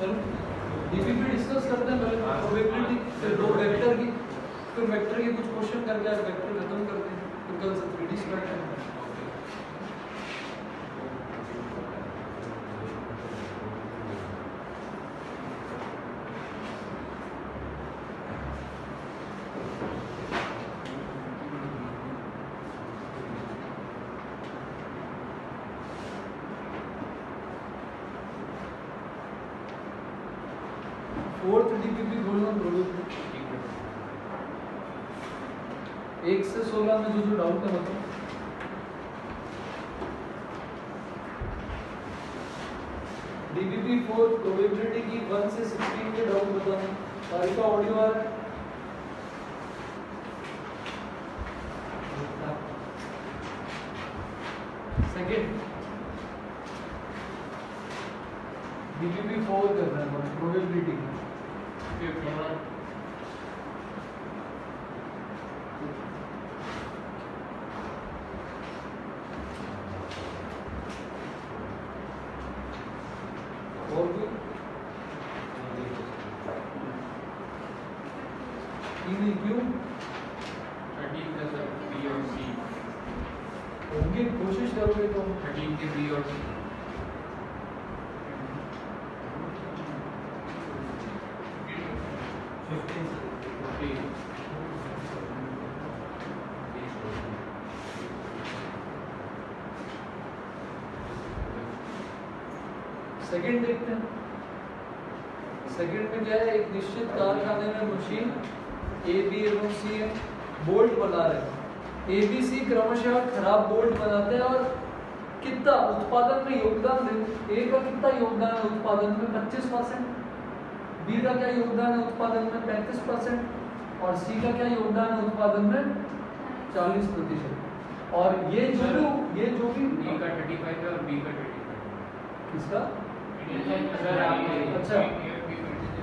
चलो DPP discuss करते हैं पहले प्रोबेबिलिटी, फिर दो वेक्टर की, फिर वेक्टर के कुछ क्वेश्चन करके आज वेक्टर खत्म करते हैं, फिर कल से 3D स्टार्ट करेंगे। फोर्थ डीपीपी खोलना प्रोबेबिलिटी 1 से 16 में जो डाउट है बताओ। डीपीपी 4 प्रोबेबिलिटी की 1 से 16 के डाउट बताओ। सारी का ऑडियो आ रहा है? सेकंड डीपीपी 4 कर रहे हैं प्रोबेबिलिटी की। और भी क्यों 13 का सर बी और सी होंगे, कोशिश करोगे तो 13 के बी और सी। सेकंड देखते हैं। सेकंड में क्या है, एक निश्चित कारखाने में मशीन ए बी एवं सी है, बोल्ट बना रहे हैं। ए बी सी क्रमशः खराब बोल्ट बनाते हैं और कितना उत्पादन में योगदान दे, ए का कितना योगदान है उत्पादन में 25%, बी का क्या योगदान है उत्पादन में 35% और सी का क्या योगदान है उत्पादन में 40%। और ये जो भी बी का 35 है और बी का 25। किसका? सर आप अच्छा,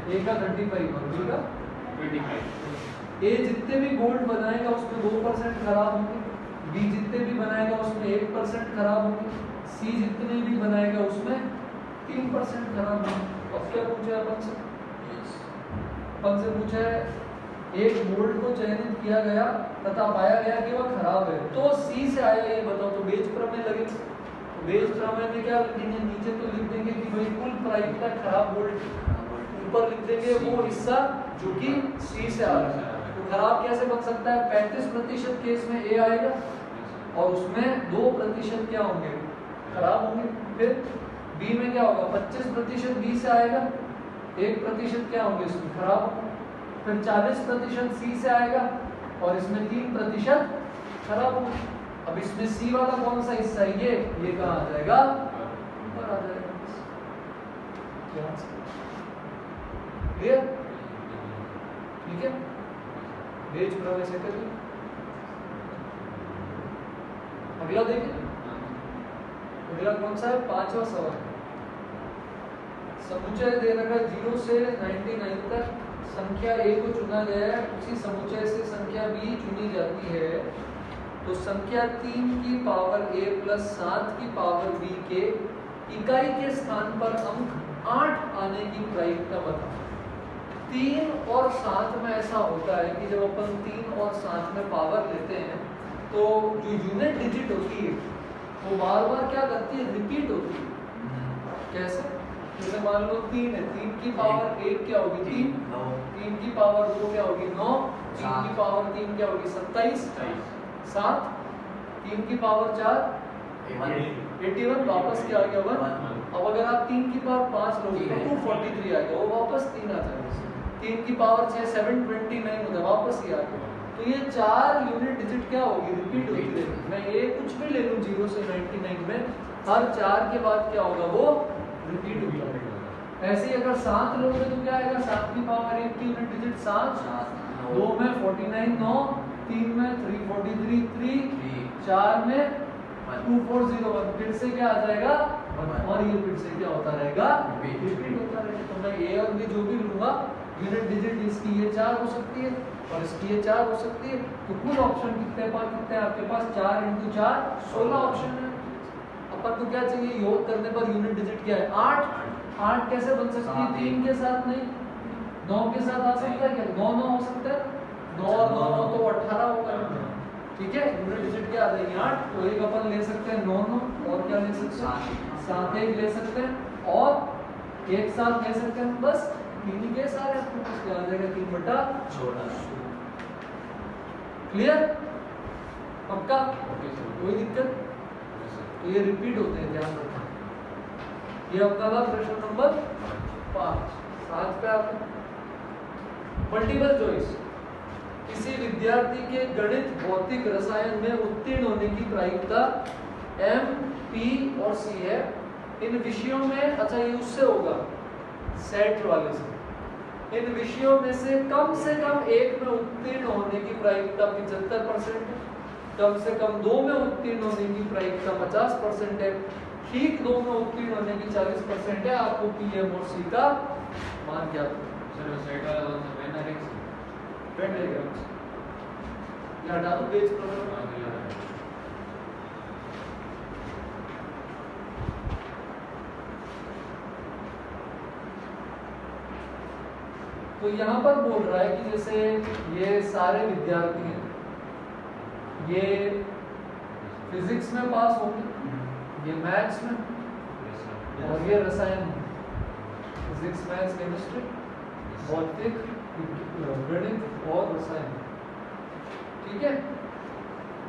ए का 35 और बी का 25। ए जितने भी बोल्ट बनाएगा उसमें 2% खराब होंगे, बी जितने भी बनाएगा उसमें 1% खराब होंगे, सी जितने भी बनाएगा उसमें 3% खराब होंगे। अब क्या पूछा है अपन से पूछा है एक बोल्ट को चयनित किया गया तथा पाया गया कि वह खराब है, तो सी से आया ये बताओ, तो बेज प्रमेय लगेगा। बेज प्रमेय में क्या लिखेंगे, नीचे तो लिख देंगे कि भाई कुल प्रायिकता खराब बोल्ट, ऊपर लिख देंगे वो हिस्सा जो कि सी से आ रहा है। तो खराब कैसे बन सकता है, 35% केस में ए आएगा और उसमें 2% क्या होंगे, खराब होंगे। फिर बी में क्या होगा, 25% बी से आएगा, 1% क्या होंगे इसमें खराब होंगे। फिर 40% सी से आएगा और इसमें 3% खराब होंगे। अब इसमें सी वाला कौन सा हिस्सा है, ये कहाँ आ जाएगा, ऊपर आ जाएगा। क्लियर? ठीक है, बेज प्रमेय से करिए। अगला देखिए, अगला कौन सा है, 5वां सवाल। समुच्चय दे रखा है 0 से 99 तक, संख्या ए को चुना गया है, उसी समुच्चय से संख्या बी चुनी जाती है, तो संख्या 3 की पावर a प्लस 7 की पावर b के इकाई के स्थान पर अंक 8 आने की प्रायिकता बताओ। 3 और 7 में ऐसा होता है कि जब अपन 3 और 7 में पावर लेते हैं तो जो यूनिट डिजिट होती है वो बार बार क्या करती है, रिपीट होती है। कैसे, जैसे मान लो 3 है, 3 की पावर 1 क्या होगी 3, 3 की पावर 2 क्या होगी 9, 3 की पावर 3 क्या होगी 27, 7, 3 की पावर 4 81, वापस क्या आ गया 1। अब अगर आप 3 की पावर 5 लोगे तो 243 आ गया, वो वापस 3 आ जाएगा। 3 की पावर 6 729 होता है, वापस ही आ गया। तो ये 4 यूनिट डिजिट क्या होगी, रिपीट होती रहेगी। मैं ये कुछ भी ले लूँ 0 से 99 में, हर 4 के बाद क्या होगा, वो रिपीट होता रहेगा। ऐसे ही अगर 7 लोगे तो क्या आएगा, 7 की पावर 1 की यूनिट डिजिट 7, 2 में 49 9, 3 में 343 3, 4 में 2401, फिर से क्या आ जाएगा, और ये फिर से क्या होता रहेगा, रिपीट होता रहेगा। तो मैं ए और बी जो भी लूंगा यूनिट डिजिट इसकी ये 4 हो सकती है और इसकी ये 4 हो सकती है। तो कुल ऑप्शन कितने हैं आपके पास, 4 × 4 16 ऑप्शन है। अपन को क्या चाहिए, योग करने पर यूनिट डिजिट क्या है 8, 8 कैसे बन सकती है? 3 के साथ नहीं, 9 के साथ आ सकता है क्या? 9 9 हो सकता है, 9 और 9 तो 18 होगा। ठीक है, यूनिट डिजिट क्या आ जाएगी? 8। तो एक अपन ले सकते हैं 9 9, और क्या ले सकते हैं? 7 1 ले सकते हैं, और एक साथ ले सकते हैं बस 3 के सारे आपको कुछ आ जाएगा 3/16। क्लियर? पक्का? कोई दिक्कत? तो ये रिपीट होते हैं, ध्यान रखना। ये अपना था प्रश्न नंबर 5। 7 पे आप मल्टीपल चॉइस। किसी विद्यार्थी के गणित, भौतिक, रसायन में उत्तीर्ण होने की प्रायिकता M, P और C है। इन विषयों में, अच्छा ये उससे होगा सेट वाले से, इन विषयों में से कम एक में उत्तीर्ण होने की प्रायिकता 75% है, कम से कम 2 में उत्तीर्ण होने की प्रायिकता 50% है, ठीक 2 में उत्तीर्ण होने की 40% है। आपको P, M और C का मान क्या सर सेट वाला कौन सा? वेन और एक्स? वेन और एक्स। ये हटा दो पेज पर। तो यहाँ पर बोल रहा है कि जैसे ये सारे विद्यार्थी हैं, ये फिजिक्स में पास होंगे, ये मैथ्स में, और ये रसायन में, फिजिक्स, मैथ्स, केमिस्ट्री, भौतिक, गणित और रसायन। ठीक है,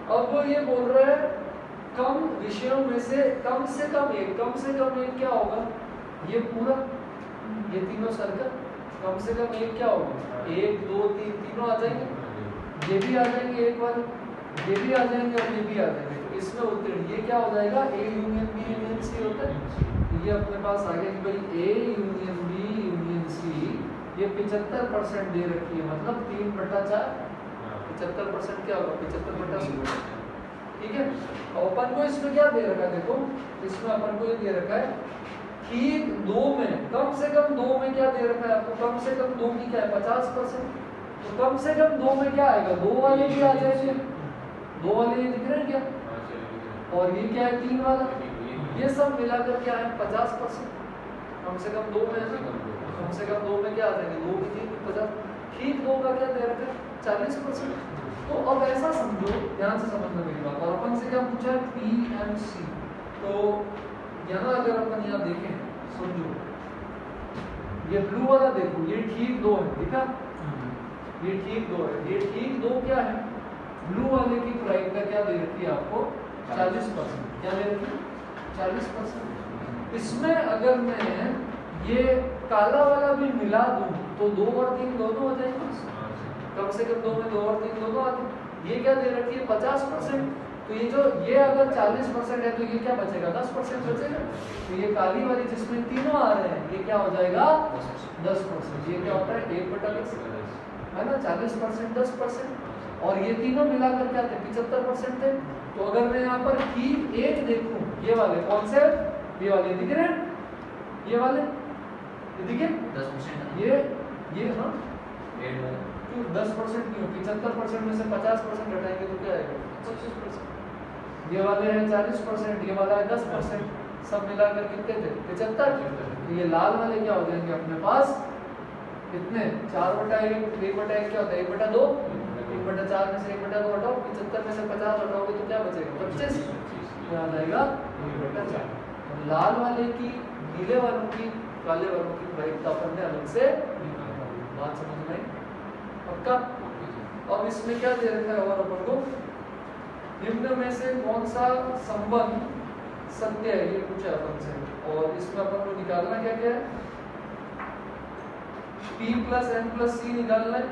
अब वो ये बोल रहा है कम विषयों में से कम एक क्या होगा? ये पूरा, ये तीनों सर्कल, कम से कम एक क्या होगा? 1 2 3 तीनों आ जाएंगे, ये भी आ जाएंगे एक बार, ये भी आ जाएंगे और ये भी आ जाएंगे। तो इसमें उत्तीर्ण ये क्या हो जाएगा? A union B union C होता है। तो ये अपने पास आ गया कि भाई A union B union C ये 75% दे रखी है, मतलब 3/4। 75% क्या होगा? 75/100। ठीक है, और अपन को इसमें क्या दे रखा है? देखो इसमें अपन को ये दे रखा है ठीक 2 में, कम से कम 2 में क्या दे रखा है आपको? कम से कम 2 की क्या है? 50%। तो कम से कम 2 में क्या आएगा? 2 वाले भी आ जाएंगे, 2 वाले ये दिख रहे हैं क्या? और ये क्या है? 3 वाला। ये सब मिलाकर क्या है? 50%। कम से कम 2 में है ना, कम से कम 2 में क्या आ जाएंगे? 2 की 3 50, ठीक 2 का क्या दे रखा है? 40%। तो अब ऐसा समझो, ध्यान से समझना मेरी बात। और अपन से क्या पूछा है? PMC। तो यहाँ अगर अपन यहाँ देखें, समझो ये ब्लू वाला देखो, ये ठीक 2 है, ठीक है, ये ठीक 2 है, ये ठीक 2 क्या है? ब्लू वाले की प्रायिकता क्या दे रखी है आपको? 40%। क्या दे रखी है? 40%। इसमें अगर मैं ये काला वाला भी मिला दूं तो 2 और 3 दोनों हो जाएंगे, कम से कम 2 में 2 और 3 दोनों आते। ये क्या दे रखी है? 50%। तो ये जो ये अगर 40% है तो ये क्या बचेगा? 10% बचेगा। तो ये काली वाली जिसमें तीनों आ रहे हैं, ये क्या हो जाएगा? 10%। ये क्या होता है? 1/10 है ना, 40% 10%, और ये तीनों मिलाकर क्या थे? 75% थे। तो अगर मैं यहाँ पर ठीक 1 देखूं, ये वाले कौन से? ये वाले दिख रहे हैं, ये वाले ये दिखे 10%। ये हाँ 10% क्यों? 75% में से 50% घटाएंगे तो क्या आएगा? 25%। ये वाले हैं 40%, ये वाला है 10%, सब मिलाकर कितने थे? 75। तो ये लाल वाले क्या हो जाएंगे अपने पास? कितने? 4/1, 1/1 क्या होता है? 1/2, 1/4 में से 1/2 हटाओ, 75 में से 50 हटाओगे तो क्या बचेगा? 25। तो आ जाएगा 1/4। लाल वाले की, नीले वालों की, काले वालों की प्रायिकता अपन ने अलग से बात समझ में आई? पक्का? अब इसमें क्या दे रखा है और अपन को? निम्न में से कौन सा संबंध सत्य है, ये पूछा अपन से। और इसमें अपन को निकालना क्या क्या है? P + M + C निकालना है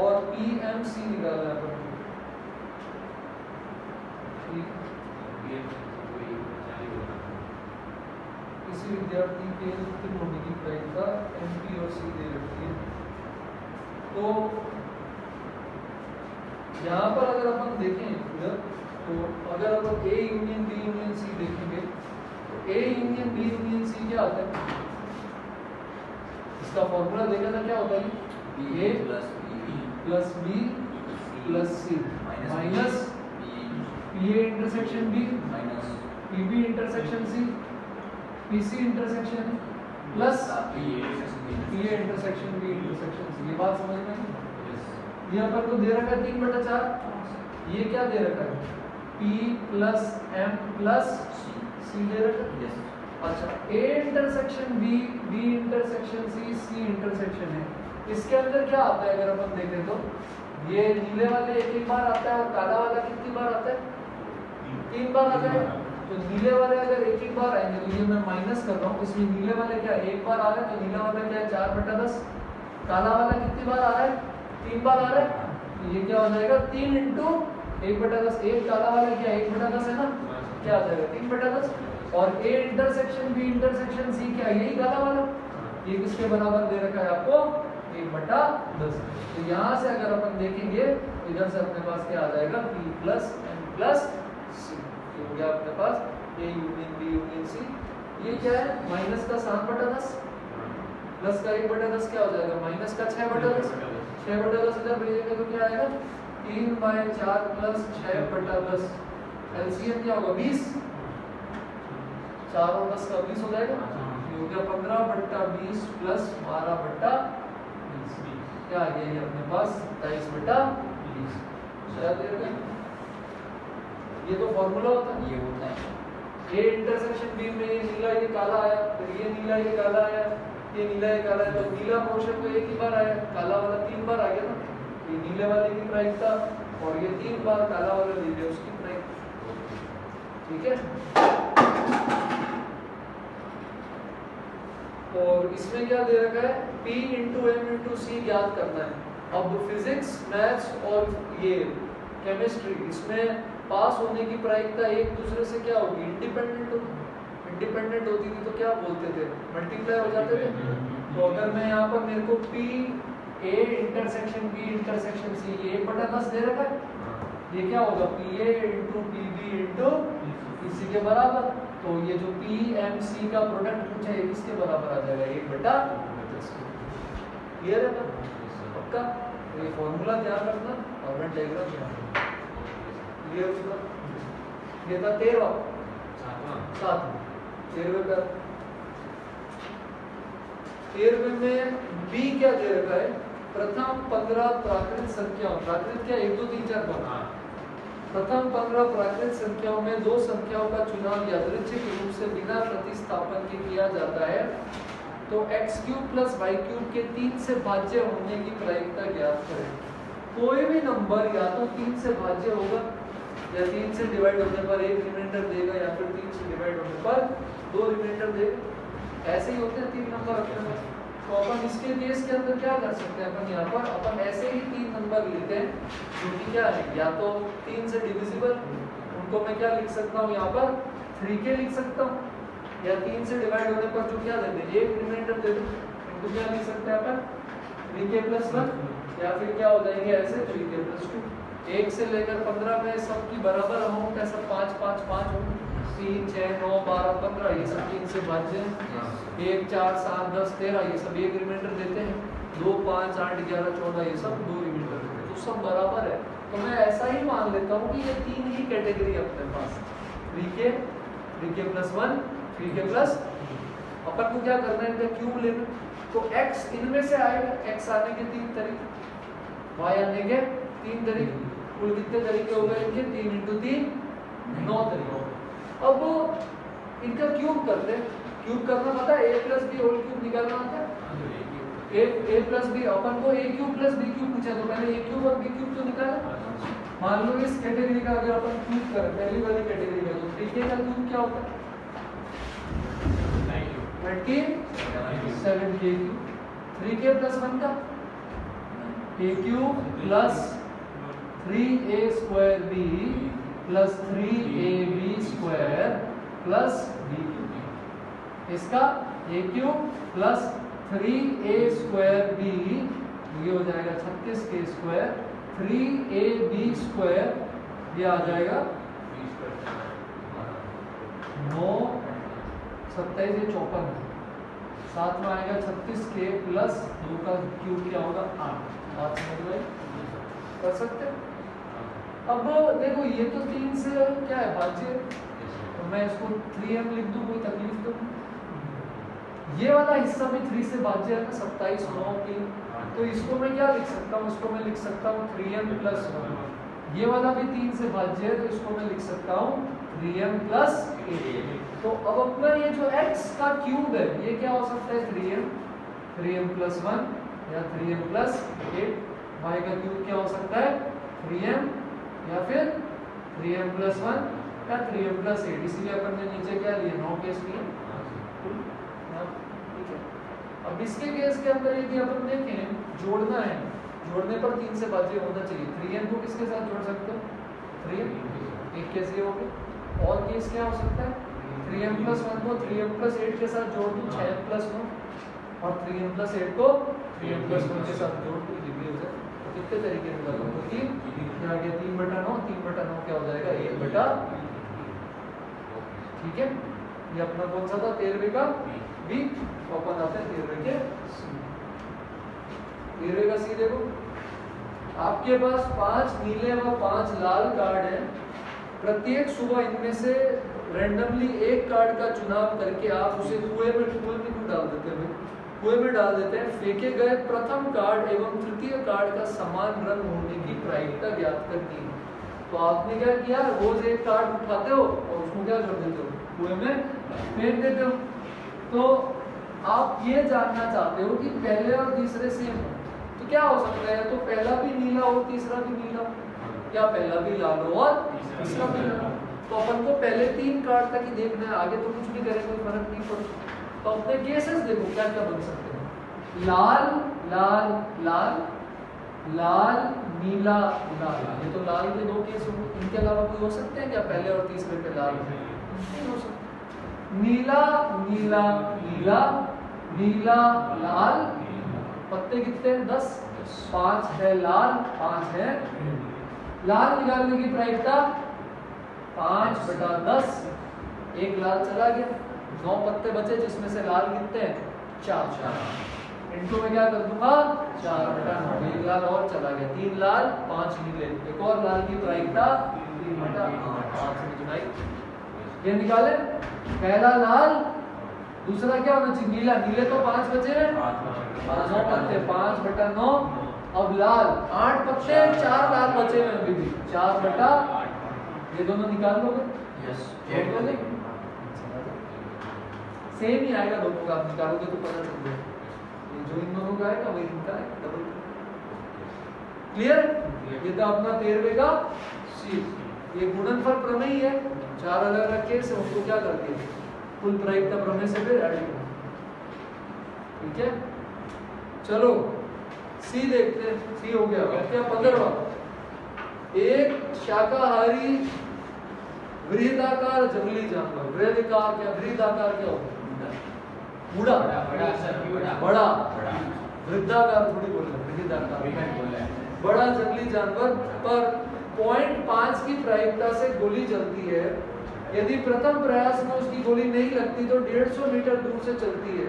और PMC निकालना है अपन को। किसी विद्यार्थी के उत्तीर्ण होने की प्रायिकता MP और C दे रखी है। तो यहाँ पर अगर अपन देखें इधर, तो अगर अपन A union B union C देखेंगे तो A union B union C क्या आता है? इसका फॉर्मूला देखा था, क्या होता है? A + B + C minus PA intersection B PB intersection C PC intersection plus ये ये इंटरसेक्शन बी इंटरसेक्शन सी। ये बात समझ में आई? यहाँ पर तो दे रखा है 3/4, ये क्या दे रखा है P plus M plus C दे रखा है। अच्छा, A intersection B, B intersection C, C intersection है। इसके अंदर क्या आता है अगर अपन देखें तो ये नीले वाले एक बार आता है और काला वाला कितनी बार आता है 3 बार आता है। तो नीले वाले अगर एक बार आएंगे तो ये मैं माइनस कर रहा हूँ, इसमें नीले वाले क्या एक बार आ रहा है तो नीला वाला क्या है 4/10, काला वाला कितनी बार आ रहा है 3 बार आ रहा है। तो ये क्या हो जाएगा 3 × 1/10, एक काला वाला क्या 1/10 है ना, क्या आ जाएगा 3/10। और A intersection B intersection C क्या यही काला वाला, ये किसके बराबर दे रखा है आपको 1/10। तो यहाँ से अगर अपन देखेंगे तो इधर से अपने पास क्या आ जाएगा P plus M plus C, हो गया अपने पास A union B union C। ये क्या है माइनस का 7/10 प्लस का 1/10 क्या हो जाएगा माइनस का 6/10। 6/10 इधर भेजेंगे तो क्या आएगा 3/4 प्लस 6/10। एलसीएम क्या होगा 20, 4 और 10 का 20 हो जाएगा। ये हो गया 15/20 प्लस 12/20, क्या आ गया ये अपने पास 27/20। शायद ये तो फॉर्मूला होता है, ये होता है A इंटरसेक्शन B में ये नीला ये काला आया, फिर ये नीला ये काला आया, ये नीला ये काला है, तो नीला पोर्शन तो एक ही बार आया, काला वाला 3 बार आ गया ना। ये नीले वाले की प्राइस था और ये 3 बार काला वाला ले लिया उसकी प्राइस, ठीक है। और इसमें क्या दे रखा है P × M × C ज्ञात करना है। अब फिजिक्स मैथ्स और ये केमिस्ट्री इसमें पास होने की प्रायिकता एक दूसरे से क्या होगी इंडिपेंडेंट होगी। इंडिपेंडेंट होती थी तो क्या बोलते थे मल्टीप्लाई हो जाते थे। तो अगर मैं यहाँ पर मेरे को P A intersection B intersection C ये 1/10 दे रखा है, ये क्या होगा PA × PB × PC के बराबर। तो ये जो PMC का प्रोडक्ट पूछा है इसके बराबर आ जाएगा 1/10। क्लियर है ना पक्का? ये फॉर्मूला ध्यान रखना और मैं डायग्राम ध्यान रखना। क्लियर होगा? ये था 13वां 13वें का 13वें में B क्या दे रखा है प्रथम 15 प्राकृत संख्याओं, प्राकृत क्या 1 2 3 4 5, प्रथम 15 प्राकृत संख्याओं में दो संख्याओं का चुनाव यादृच्छिक रूप से बिना प्रतिस्थापन के किया जाता है तो x³ + y³ के 3 से भाज्य होने की प्रायिकता ज्ञात करें। कोई भी नंबर या तो 3 से भाज्य होगा या 3 से डिवाइड होने पर एक रिमाइंडर देगा या फिर 3 से डिवाइड होने पर 2 रिमाइंडर देगा। ऐसे ही होते हैं 3 नंबर अपने पास। तो अपन इसके केस के अंदर क्या कर सकते हैं अपन यहाँ पर अपन ऐसे ही 3 नंबर लेते हैं जो कि क्या है या तो 3 से डिविजिबल, उनको मैं क्या लिख सकता हूँ यहाँ पर 3k लिख सकता हूँ, या 3 से डिवाइड होने पर जो क्या देते हैं एक रिमाइंडर दे दो, इनको क्या लिख सकते हैं अपन 3k + 1 या फिर क्या हो जाएंगे ऐसे 3k + 2। 1 से लेकर 15 में सबकी बराबर अमाउंट है, सब 5 5 5 हो, 3 6 9 12 15 ये सब 3 से भाज्य हैं। 1 4 7 10 13 ये सब एक रिमाइंडर देते हैं, 2 5 8 11 14 ये सब 2 रिमाइंडर देते हैं, तो सब बराबर है। तो मैं ऐसा ही मान लेता हूँ कि ये 3 ही कैटेगरी है अपने पास 3k 3k + 1 3k + अपन को क्या करना है इनका क्यूब लेना। तो x इनमें से आएगा, x आने के 3 तरीके, y आने के 3 तरीके, कुल कितने तरीके हो गए इनके 3 × 3 9 तरीके। अब इनका क्यूब करते हैं, क्यूब करना पता है a + b होल क्यूब निकालना आता है। a + b अपन को a³ + b³ पूछा तो पहले a³ और b³ तो निकाला। मान लो इस कैटेगरी का अगर अपन क्यूब करें पहली वाली कैटेगरी का तो 3k का क्यूब क्या होता है 27k। 3k + 1 का a³ + 3a² b + 3ab² + b³। इसका a³ + 3a² b ये हो जाएगा 36k², 3ab² ये आ जाएगा 9 27 ये 54, साथ में आएगा 36k + 2 का क्यूब क्या होगा 8। बात समझ में कर सकते हैं। अब देखो ये तो 3 से क्या है भाज्य, तो मैं इसको 3m लिख दूं, कोई तकलीफ तो नहीं। ये वाला हिस्सा भी 3 से भाज्य है ना, 27 9 की, तो इसको मैं क्या लिख सकता हूँ, इसको मैं लिख सकता हूँ 3m प्लस 1। ये वाला भी 3 से भाज्य है, तो इसको मैं लिख सकता हूँ 3m प्लस 8। तो अब अपना ये जो x का क्यूब है, ये क्या हो सकता है 3m प्लस 1 या 3m प्लस 8। y का क्यूब क्या हो सकता है 3m या फिर 3m प्लस 1 या 3m प्लस 8। इसीलिए अपन ने नीचे क्या लिया, 9 केस लिए। ठीक है, अब इसके केस के अंदर यदि अपन देखें जोड़ना है, जोड़ने पर 3 से भाज्य होना चाहिए। 3m को किसके साथ जोड़ सकते हो, 3m, एक केस ये हो गया। और केस क्या हो सकता है 3m प्लस 1 को 3m प्लस 8 के साथ जोड़ दूं, 6m प्लस 9, और 3m प्लस 8 को 3m प्लस 1 के साथ जोड़ दूं, ये भी हो जाए। तो कितने तरीके से करूँ, तो 3 यहाँ गया 3/9, 3/9 क्या हो जाएगा 1/। ठीक है, ये अपना कौन सा था 13वें का बी। अपन आते हैं 13वें के सी। 13वें का सी देखो, आपके पास 5 नीले व 5 लाल कार्ड हैं। प्रत्येक सुबह इनमें से रैंडमली एक कार्ड का चुनाव करके आप उसे कुएं में क्यों डाल देते हैं, कुएं में डाल देते हैं। फेंके गए प्रथम कार्ड एवं तृतीय कार्ड का समान रंग होने की प्रायिकता ज्ञात करनी है। तो आपने क्या किया, रोज एक कार्ड उठाते हो और उसको क्या कर देते हो, कुएं में फेंक देते हो। तो आप ये जानना चाहते हो कि पहले और तीसरे सेम हो, तो क्या हो सकता है, तो पहला भी नीला हो तीसरा भी नीला हो, या पहला भी लाल हो और तीसरा भी लाल हो। तो अपन को पहले 3 कार्ड तक ही देखना है, आगे तो कुछ भी करें कोई फर्क नहीं पड़ता। तो अपने केसेस देखो क्या क्या बन सकते हैं, लाल लाल लाल, लाल नीला लाल। ये तो लाल के 2 केस हो, इनके अलावा कोई हो सकते हैं क्या पहले और तीसरे पे लाल, नहीं हो सकता। नीला नीला नीला, नीला लाल, पत्ते कितने हैं 10, 5 है लाल 5 है। लाल निकालने की प्रायिकता 5/10, एक लाल चला गया, 9 पत्ते बचे जिसमें से लाल कितने हैं 4। इनटू में क्या कर दूंगा 4/9, एक लाल और चला गया, 3 लाल 5 नीले, एक और लाल की प्रायिकता 3/5। ये निकाले, पहला लाल, दूसरा क्या होना चाहिए नीला, नीले तो 5 बचे हैं, 9 पत्ते 5/9। अब लाल 8 पत्ते, 4 लाल बचे हैं अभी भी, 4/8। ये दोनों निकाल लोगे, सेम ही आएगा दोनों का, आप निकालोगे तो पता चल जाएगा। ये जो इन दोनों का आएगा वही इनका है, डबल। क्लियर, ये तो अपना 13वें का सी। ये गुणनफल प्रमेय है, 4 अलग अलग केस है, उनको क्या करते हैं कुल प्रायिकता प्रमेय से फिर ऐड करते हैं। ठीक है, चलो सी देखते हैं। सी हो गया, क्या 15वां, एक शाकाहारी वृहदाकार जंगली जानवर। वृहदाकार क्या, वृहदाकार क्या होता है, बूढ़ा बड़ा, वृद्धाकार थोड़ी बोल रहे, वृहदाकार बड़ा जंगली जानवर पर 0.5 की प्रायिकता से गोली चलती है। यदि प्रथम प्रयास में उसकी गोली नहीं लगती तो 150 मीटर दूर से चलती है।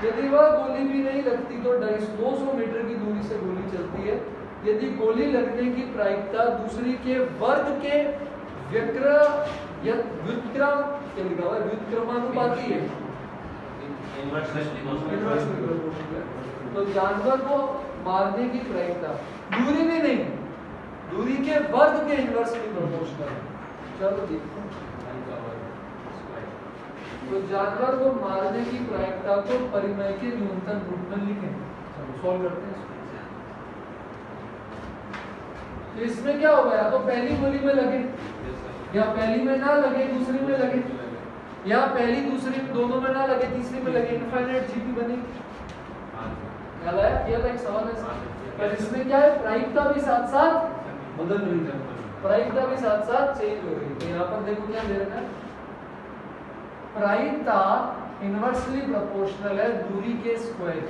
यदि वह गोली भी नहीं लगती तो 200 मीटर की दूरी से गोली चलती है। यदि गोली लगने की प्रायिकता दूसरी के वर्ग के व्युत्क्रमानुपाती है, तो जानवर को मारने की प्रायिकता दूरी भी नहीं, दूरी के वर्ग के इनवर्सली प्रोपोर्शनल है। चलो देखो, तो जानवर को मारने की प्रायिकता को परिमेय के न्यूनतम रूप में लिखें। चलो सॉल्व करते हैं। तो इसमें क्या होगा, या तो पहली गोली में लगे, या पहली में ना लगे दूसरी में लगे, या पहली दूसरी दोनों में ना लगे तीसरी में लगे, इनफाइनाइट जीपी बनेगी। याद आया, किया था एक सवाल ऐसा। पर इसमें क्या है, प्रायिकता भी साथ साथ बदल रही है, प्रायिकता भी साथ साथ चेंज हो रही है। तो यहाँ पर देखो क्या दे रखा है, प्रायिकता इनवर्सली प्रोपोर्शनल है दूरी के स्क्वायर।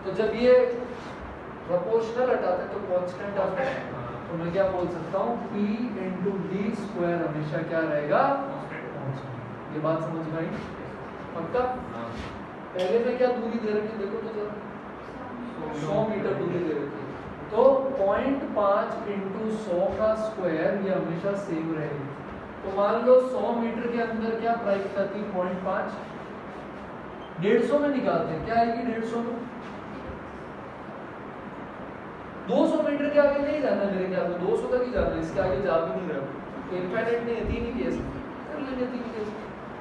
तो जब ये प्रोपोर्शनल हटाते हैं तो कांस्टेंट आता है, तो मैं क्या बोल सकता हूँ P into D स्क्वायर हमेशा क्या रहेगा, ये बात समझ में आई पक्का। पहले में क्या दूरी दे रखी देखो तो जरा, 100 मीटर दूरी दे रखी है, तो 0.5 into 100 का स्क्वायर ये हमेशा सेम रहेगी। तो मान लो 100 मीटर के अंदर क्या प्रायिकता थी 0.5, 150 में निकालते हैं, क्या आएगी 150 में? 200 मीटर के आगे नहीं जाना मेरे ख्याल में, 200 तक ही जाना है, इसके आगे जा भी नहीं रहा, तो इनफाइनाइट नहीं है, 3 ही केस कर लेंगे, 3 केस।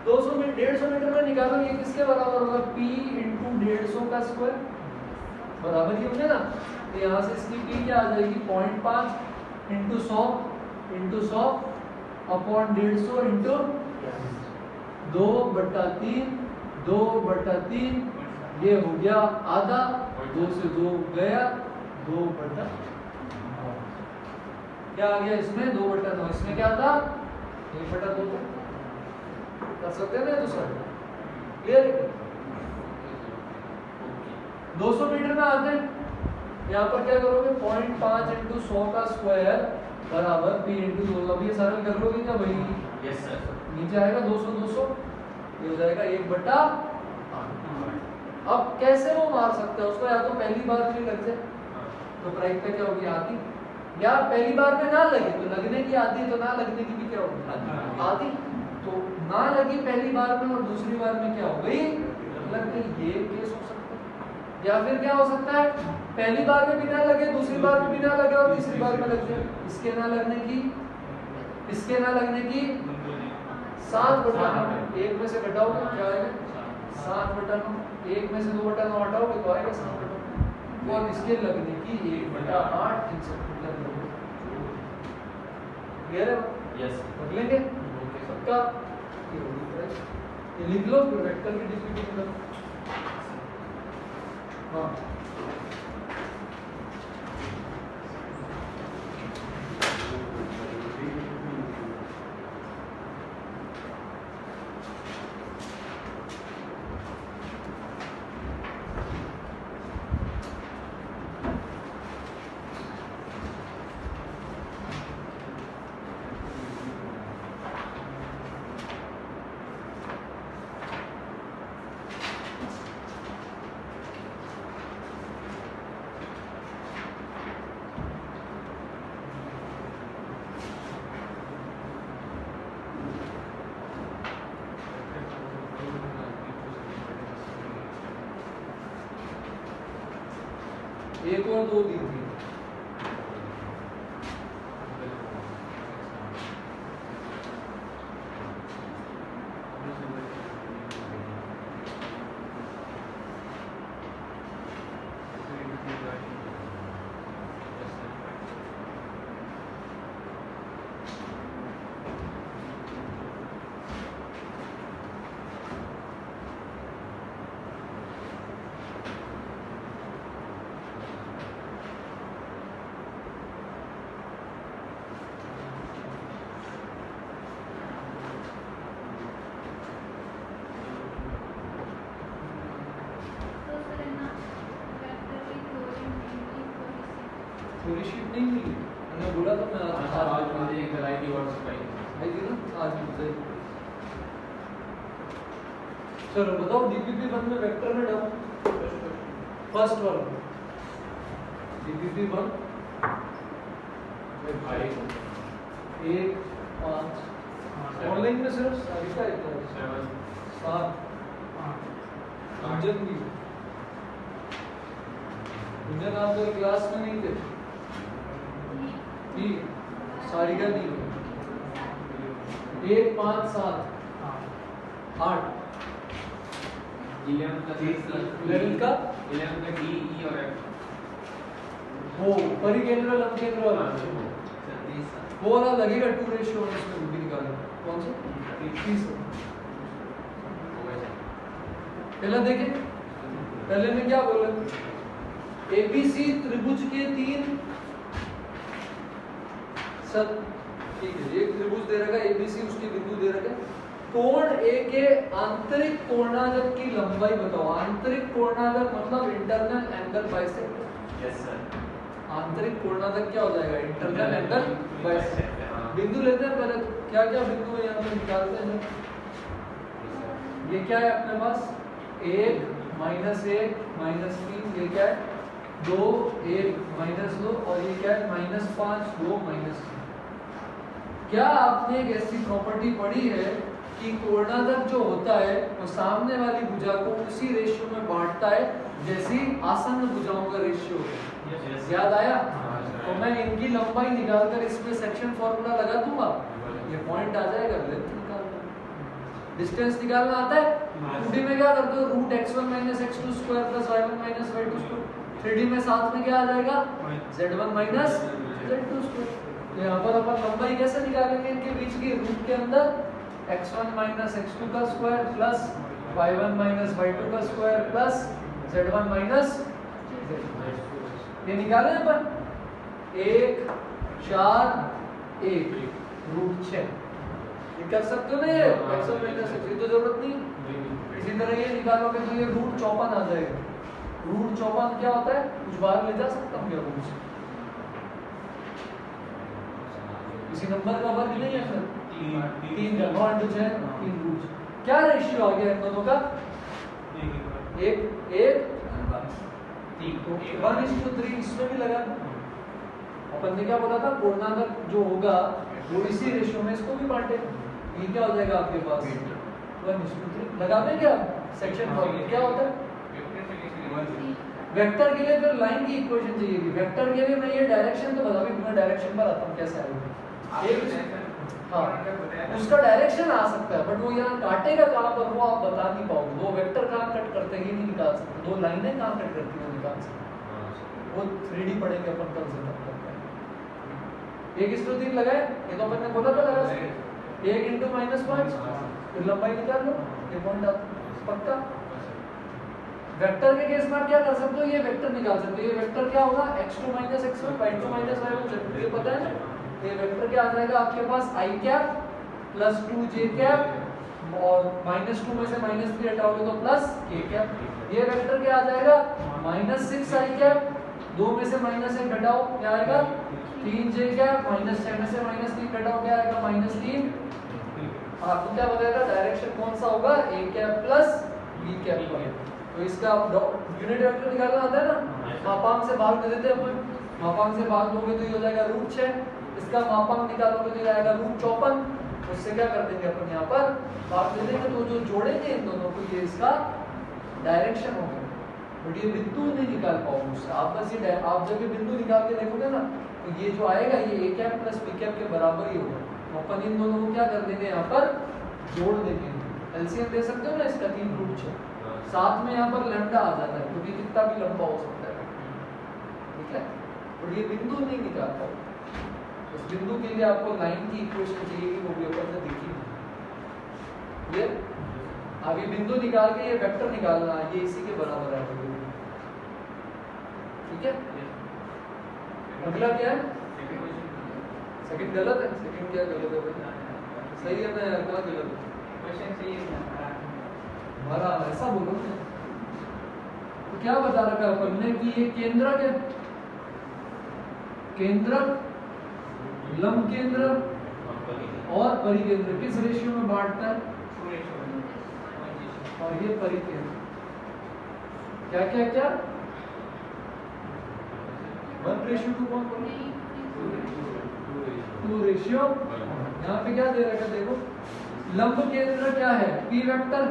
200 में 150 मीटर में निकालो, ये किसके बराबर होगा? p इंटू 150 का स्क्वायर, बराबर ही होंगे ना। तो यहाँ से इसकी p क्या आ जाएगी? 0.5 इंटू 100 अपॉन 150 इंटू 2/3, ये हो गया आधा, 2 से 2 गया, 2/9 क्या आ गया इसमें? 2/9। इसमें क्या था? 1/2 कर सकते हैं ना दूसरा, क्लियर है? 200 मीटर में आते हैं, यहाँ पर क्या करोगे? 0.5 इंटू 100 का स्क्वायर बराबर p इंटू 2। अब ये सरल कर लोगे क्या भाई? Yes sir. नीचे आएगा 200, ये हो जाएगा 1/8। अब कैसे वो मार सकते हैं उसको? या तो पहली बार में लग जाए तो प्राइमता क्या होगी? आधी, या पहली बार में ना लगे तो लगने की आधी, तो ना लगने की भी क्या होगी? आधी। तो ना लगी पहली बार में और दूसरी बार में क्या हो गई? लग गई। ये केस हो सकता है। या फिर क्या हो सकता है? पहली बार में बिना लगे, दूसरी बार में बिना लगे और तीसरी बार में लग जाए। इसके ना लगने की 7/9। 1 में से घटाओगे क्या आएगा? 7/9। 1 में से 2/9 हटाओगे तो आएगा 7/9। और इसके लगने की 1/8 क्लियर है? यस रख लेंगे सबका, ये लिख लो, फिर वेक्टर की डिस्ट्रीब्यूशन करो। हाँ एक और 2 दी थी। थ्योरी शीट नहीं मिली, मैंने बोला था मैं आज मुझे एक वैरायटी व्हाट्सएप आई थी ना, आज मुझे। चलो बताओ डीपीपी 1 में वेक्टर में डालो फर्स्ट वाला डीपीपी 1 1 5 ऑनलाइन में सिर्फ सारी का एक 7 अंजन आप तो क्लास में नहीं थे, सारिका दी 1 5 7 8 11 का डी ई और एफ वो परिकेंद्र लंब केंद्र वाला वो वाला लगेगा 2:1 इसमें भी निकालना। कौन सा? 30। पहला देखें, पहले में क्या बोला? एबीसी त्रिभुज के 3 ठीक है, एक त्रिभुज दे रखा है एबीसी, उसके बिंदु दे रखे, कोण ए के आंतरिक कोणार्क की लंबाई बताओ। आंतरिक कोणार्क मतलब internal angle bisector. Yes sir. आंतरिक कोणार्क क्या हो जाएगा? Internal angle bisector. बिंदु लेते हैं पहले, क्या क्या बिंदु है यहाँ पे निकालते हैं। ये क्या है अपने पास? 1 -1 -3, ये क्या है? 2 1 -2, और ये क्या है? -5 2 -3। क्या आपने एक ऐसी प्रॉपर्टी पढ़ी है कि कोणार्क जो होता है वो सामने वाली भुजा को उसी रेशियो में बांटता है जैसी आसन्न भुजाओं का रेशियो है। याद आया? तो मैं इनकी लंबाई निकालकर इसमें सेक्शन फॉर्मूला लगा दूंगा, ये पॉइंट आ जाएगा, लेंथ निकालना, डिस्टेंस निकालना आता है। 2D में क्या करते हो, root x1 minus x2 square plus y1 minus y2 square. 3D में साथ में क्या आ जाएगा, z1 माइनस z2 स्क्वायर। तो यहाँ पर अपन लंबाई कैसे निकालेंगे इनके बीच की, रूट के अंदर x1 माइनस x2 का square plus y1 minus y2 का स्क्वायर प्लस z1 माइनस, ये निकाले अपन 1 4 1 रूट 6, ये कर सकते हो ना, ये x1 माइनस x2 तो जरूरत नहीं। इसी तरह ये निकालोगे तो ये रूट 54 आ जाएगा। रूट 54 क्या होता है, कुछ बाहर ले जा सकता हूँ क्या रूट से, किसी नंबर का वर्ग नहीं है सर, 3 का 9 इंटू 6 3 रूट। क्या रेशियो आ गया इन दोनों का, 1:3, इसमें भी लगा अपन ने क्या बोला था, पूर्णांक जो होगा वो इसी रेशियो में इसको भी बांटे, ये क्या हो जाएगा आपके पास 1:3। लगा दें क्या सेक्शन फॉर्मूला, क्या होता है वेक्टर के लिए, फिर लाइन की इक्वेशन चाहिए। वेक्टर के लिए मैं ये डायरेक्शन तो बता भी, मैं डायरेक्शन पर आता हूँ कैसे आएगा। हाँ, उसका डायरेक्शन आ सकता है, बट वो यहाँ काटेगा कहाँ पर वो आप बता नहीं पाओगे। दो वेक्टर कहाँ कट करते हैं ये नहीं निकाल सकते, दो लाइनें कहाँ कट करती हैं वो निकाल सकते, वो 3D पढ़ेंगे अपन कल से। तब तक 1:3 लगाए, ये तो अपन ने बोला था लगा सकते, 1 इंटू -5, फिर लंबाई निकाल लो, ये पॉइंट पक्का। वेक्टर के केस में आप क्या कर सकते हो, ये वेक्टर निकाल सकते हो। ये वेक्टर क्या होगा, x2 minus x1 y2 minus y1, ये पता है ना। ये वेक्टर क्या आ जाएगा आपके पास, i cap plus 2j cap, और -2 में से -3 हटाओगे तो प्लस k कैप। ये वेक्टर क्या आ जाएगा, -6i कैप, 2 में से -1 घटाओ क्या आएगा, 3j कैप, -6 में से -3 घटाओ क्या आएगा, -3। आपको क्या बताएगा डायरेक्शन कौन सा होगा, a cap plus b cap का। तो इसका यूनिट वेक्टर निकालना आता है ना, मापांक से भाग दे देते हैं अपन, मापांक से भाग दोगे तो ये हो जाएगा √6, इसका मापांक निकालोगे तो ये आएगा √54, उससे क्या कर देंगे अपन यहाँ पर भाग दे देंगे, तो जो जोड़ेंगे इन दोनों को ये इसका डायरेक्शन होगा। बट ये बिंदु नहीं निकाल पाओगे उससे, आप बस ये आप जब ये बिंदु निकाल के देखोगे ना तो ये जो आएगा ये a cap plus b cap के बराबर ही होगा। तो अपन इन दोनों को क्या कर देंगे यहाँ पर जोड़ देंगे, एलसीएम दे सकते हो ना इसका 3√6, साथ में यहाँ पर लैम्डा आ जाता है क्योंकि कितना भी लंबा हो सकता है, ठीक है। और ये बिंदु नहीं निकाल पाओ, उस बिंदु के लिए आपको लाइन की इक्वेशन चाहिए, वो भी ऊपर से देखी ये। अब ये बिंदु निकाल के ये वेक्टर निकालना है, ये इसी के बराबर है, ठीक है। अगला क्या है, सेकंड गलत है, सेकंड क्या गलत है भाई, सही है ना यार, क्या गलत है, क्वेश्चन सही है हमारा ऐसा बोलो। तो क्या बता रखा है अपन ने कि ये केंद्रक है, केंद्रक, लंब केंद्र और परिकेंद्र किस रेशियो में बांटता है, और ये परिकेंद्र क्या क्या क्या 1:2 कौन बोल 2:, यहाँ पे क्या दे रखा है देखो, लंब केंद्र क्या है p वेक्टर,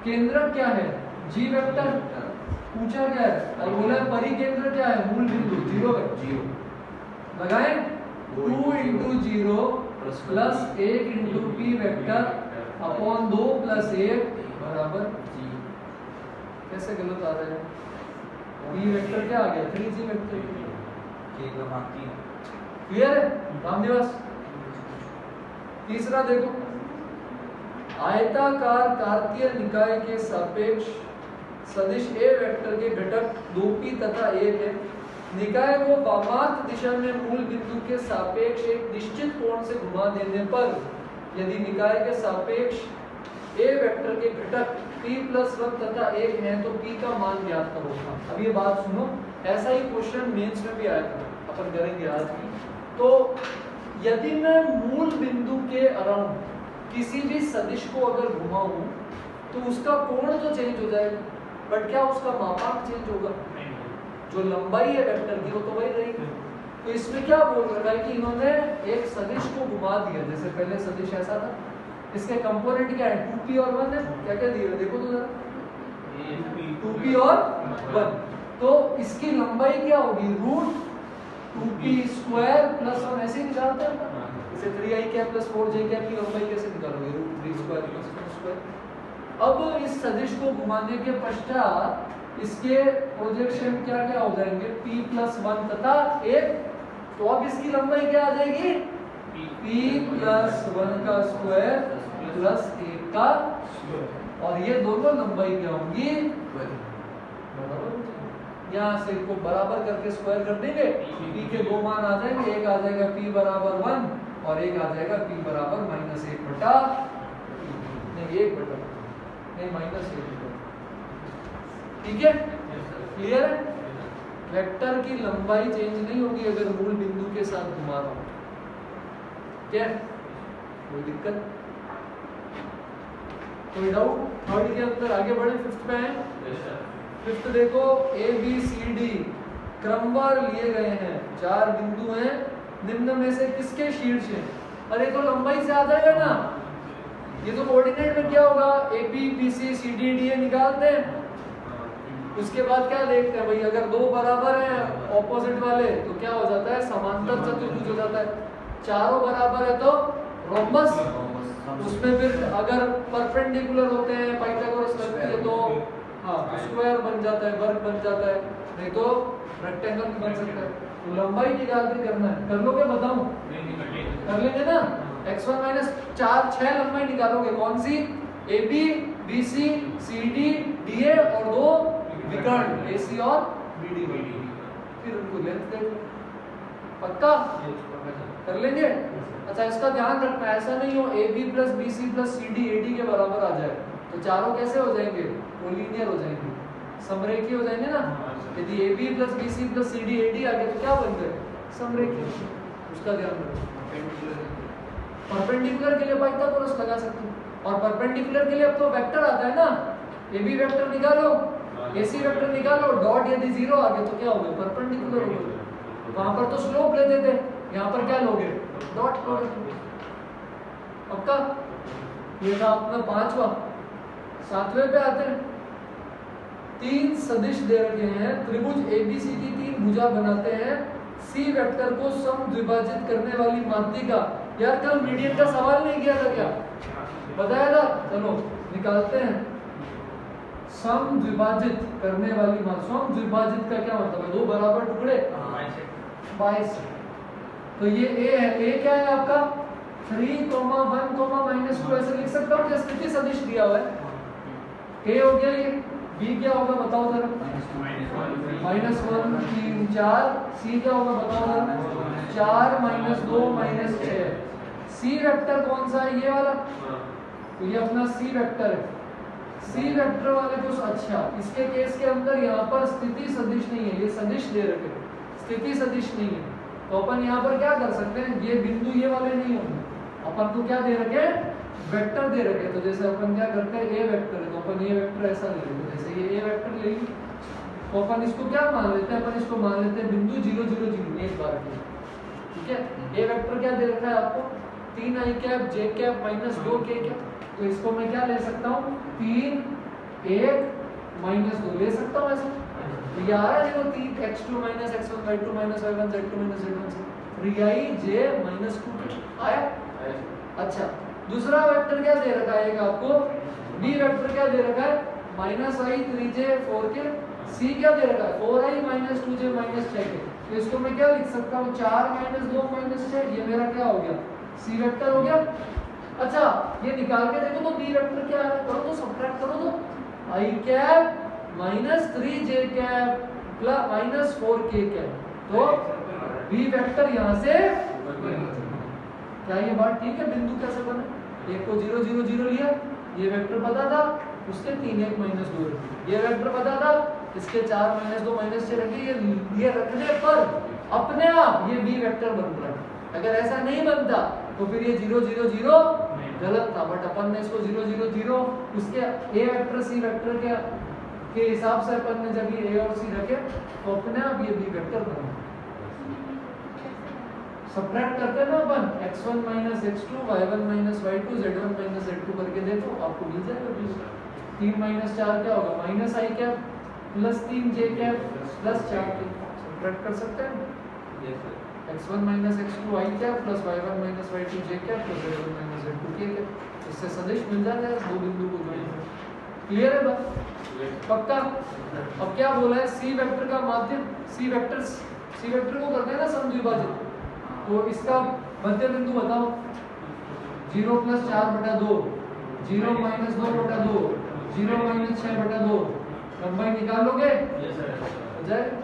केंद्र क्या है g वेक्टर, पूछा क्या है, और बोला परिकेंद्र क्या है, मूल बिंदु 0 लगाएं, 2 into 0 plus 1 into p vector upon 2 plus 1 बराबर g। कैसे गलत आ रहा है, p वेक्टर क्या आ गया 3g वेक्टर, क्लियर है रामनिवास। तीसरा देखो, आयताकार कार्तीय निकाय के सापेक्ष सदिश a वेक्टर के घटक 2p तथा 1 है। निकाय को वामार्त दिशा में मूल बिंदु के सापेक्ष एक निश्चित कोण से घुमा देने पर यदि निकाय के सापेक्ष a वेक्टर के घटक p+1 तथा 1 है तो p का मान ज्ञात करो। अब ये बात सुनो, ऐसा ही क्वेश्चन मेंस में भी आया था, अपन करेंगे आज भी। तो यदि मैं मूल बिंदु के अराउंड किसी भी सदिश को अगर घुमाऊं तो उसका कोण तो चेंज हो जाएगा, बट क्या उसका मापांक चेंज होगा, जो लंबाई है वेक्टर की वो तो वही रहेगी। तो इसमें क्या बोल रखा है कि इन्होंने एक सदिश को घुमा दिया, जैसे पहले सदिश ऐसा था, इसके कंपोनेंट क्या है 2p और 1 है, क्या क्या दिया देखो तो जरा 2p और 1, तो इसकी लंबाई क्या होगी रूट 2p स्क्वायर प्लस 1 ऐसे ही निकालते हैं इसे 3i cap plus 4j cap की लंबाई कैसे निकालोगे रूट 3 स्क्वायर प्लस 1 स्क्वायर। अब इस सदिश को घुमाने के पश्चात इसके प्रोजेक्शन क्या क्या हो जाएंगे p प्लस 1 तथा 1, तो अब इसकी लंबाई क्या आ जाएगी p प्लस 1 का स्क्वायर प्लस 1 का स्क्वायर, और ये दोनों लंबाई क्या होंगी बराबर। यहाँ से इनको बराबर करके स्क्वायर कर देंगे, p के दो मान आ जाएंगे, एक आ जाएगा p बराबर 1 और एक आ जाएगा p बराबर -1 बटा नहीं 1 बटा नहीं -1 बटा, ठीक है क्लियर है। वेक्टर की लंबाई चेंज नहीं होगी अगर मूल बिंदु के साथ घुमा रहा हूं, क्या कोई दिक्कत कोई डाउट। थर्ड के अंदर आगे बढ़े, फिफ्थ पे आए। फिफ्थ देखो ए बी सी डी क्रमवार लिए गए हैं, 4 बिंदु हैं, निम्न में से किसके शीर्ष है, अरे तो लंबाई से आ जाएगा ना, ये तो कोऑर्डिनेट में क्या होगा A B B C C D D A निकालते हैं, उसके बाद क्या देखते हैं भाई अगर दो बराबर हैं ऑपोजिट वाले तो क्या हो जाता है समांतर चतुर्भुज हो जाता है, चारों बराबर है तो रोम्बस, उसमें फिर अगर परपेंडिकुलर होते हैं पाइथागोरस लगती है तो हाँ स्क्वायर बन जाता है, वर्ग बन जाता है, नहीं तो रेक्टेंगल भी बन सकता है। तो लंबाई निकाल के करना है, कर लोगे बताऊं कर लेंगे ना, x1 -4 6 लंबाई निकालोगे, कौन सी A B B C C D D A और 2 विकर्ण AC और BD, फिर उनको लेंथ दे दो, पक्का कर लेंगे। अच्छा इसका ध्यान रखना ऐसा नहीं हो AB plus BC plus CD AD के बराबर आ जाए, तो चारों कैसे हो जाएंगे वो लीनियर हो जाएंगे, समरेखीय हो जाएंगे ना। यदि AB plus BC plus CD AD आ गए तो क्या बन गए समरेखीय, उसका ध्यान रखना। परपेंडिकुलर के लिए पाइथागोरस लगा सकते हो, और परपेंडिकुलर के लिए अब तो वेक्टर आता है ना, AB वेक्टर निकालो AC वेक्टर निकालो, डॉट यदि 0 आ गया तो क्या हो गया परपेंडिकुलर हो गया, वहां पर तो स्लोप लेते थे, यहाँ पर क्या लोगे डॉट लोगे, पक्का। ये था अपना 5वां। 7वें पे आते हैं, 3 सदिश दे रखे हैं, त्रिभुज ABC की 3 भुजा बनाते हैं, C वेक्टर को समद्विभाजित करने वाली माध्यिका, यार कल मीडियन का सवाल नहीं किया था क्या, बताया था, चलो निकालते हैं। समद्विभाजित करने वाली मात्रा, समद्विभाजित का क्या मतलब है, 2 बराबर टुकड़े 22, तो ये A है, A क्या है आपका 3, 1, -2 ऐसे लिख सकता हूँ, क्या स्थिति सदिश दिया हुआ है, A हो गया, ये B क्या होगा बताओ जरा -1 3 4, C क्या होगा बताओ जरा 4 -2 -6, C वेक्टर कौन सा है ये वाला, तो ये अपना C वेक्टर है, C वेक्टर वाले को अच्छा, इसके केस के अंदर यहाँ पर स्थिति सदिश नहीं है, ये सदिश दे रखे स्थिति सदिश नहीं है, तो अपन यहाँ पर क्या कर सकते हैं, ये बिंदु ये वाले नहीं होंगे, अपन को क्या दे रखे वेक्टर दे रखे, तो जैसे अपन क्या करते हैं A वेक्टर है तो अपन ये वेक्टर ऐसा ले लेंगे, जैसे ये A वेक्टर लेंगे तो अपन इसको क्या मान लेते हैं, अपन इसको मान लेते हैं बिंदु 0 0 0 एक बार के, ठीक है। A वेक्टर क्या दे रखा है आपको 3i cap j cap -2 k cap, तो इसको मैं क्या ले सकता हूँ 3 1 -2 ले सकता हूँ ऐसा, तो ये आ रहा है देखो 3 x2 x1 y2 y1 z2 z1 से 3i j -2 आया। अच्छा दूसरा वेक्टर क्या दे रखा है आपको, B वेक्टर क्या दे रखा है -i 3j 4k, C क्या दे रखा है 4i -2j -6k, तो इसको मैं क्या लिख सकता हूँ 4 -2 -6, ये मेरा क्या हो गया C वेक्टर हो गया। अच्छा ये निकाल के देखो तो B वेक्टर क्या है, करो तो सब्ट्रैक्ट करो तो i cap -3j cap plus -4k cap, तो B वेक्टर यहाँ से, क्या ये बात ठीक है, बिंदु कैसे बने, एक को 0 0 0 लिया, ये वेक्टर पता था उसके 3 1 -2 रखे, ये वेक्टर पता था इसके 4 -2 -6 रखे, ये रखने पर अपने आप ये B वेक्टर बन रहा है, अगर ऐसा नहीं बनता तो फिर ये 0 0 0 गलत था, बट अपन ने इसको 0 0 0 उसके A वेक्टर C वेक्टर के हिसाब से अपन ने जब ये A और C रखे तो अपने आप ये B वेक्टर बना, सब्ट्रैक्ट करते हैं ना अपन x1 minus x2 y1 minus y2 z1 minus z2 करके देखो आपको मिल जाएगा बिल्कुल। 3 minus 4 क्या होगा minus I cap plus 3 j cap plus 4 k subtract कर सकते हैं। Yes sir. x1 minus x2 i cap plus y1 minus y2 j cap plus z1 minus z2 k cap. इससे सदिश मिल जाएगा दो बिंदु को जोड़ने। क्लियर है बात? पक्का? अब क्या बोला है सी वेक्टर का माध्यम सी वेक्टर को करते हैं ना समद्विभाजित, तो इसका मध्य बिंदु बताओ 0 प्लस 4/2 0 माइनस 2/2 0 माइनस 6/2 लंबाई निकाल लोगे? Yes sir. हो जाएगा।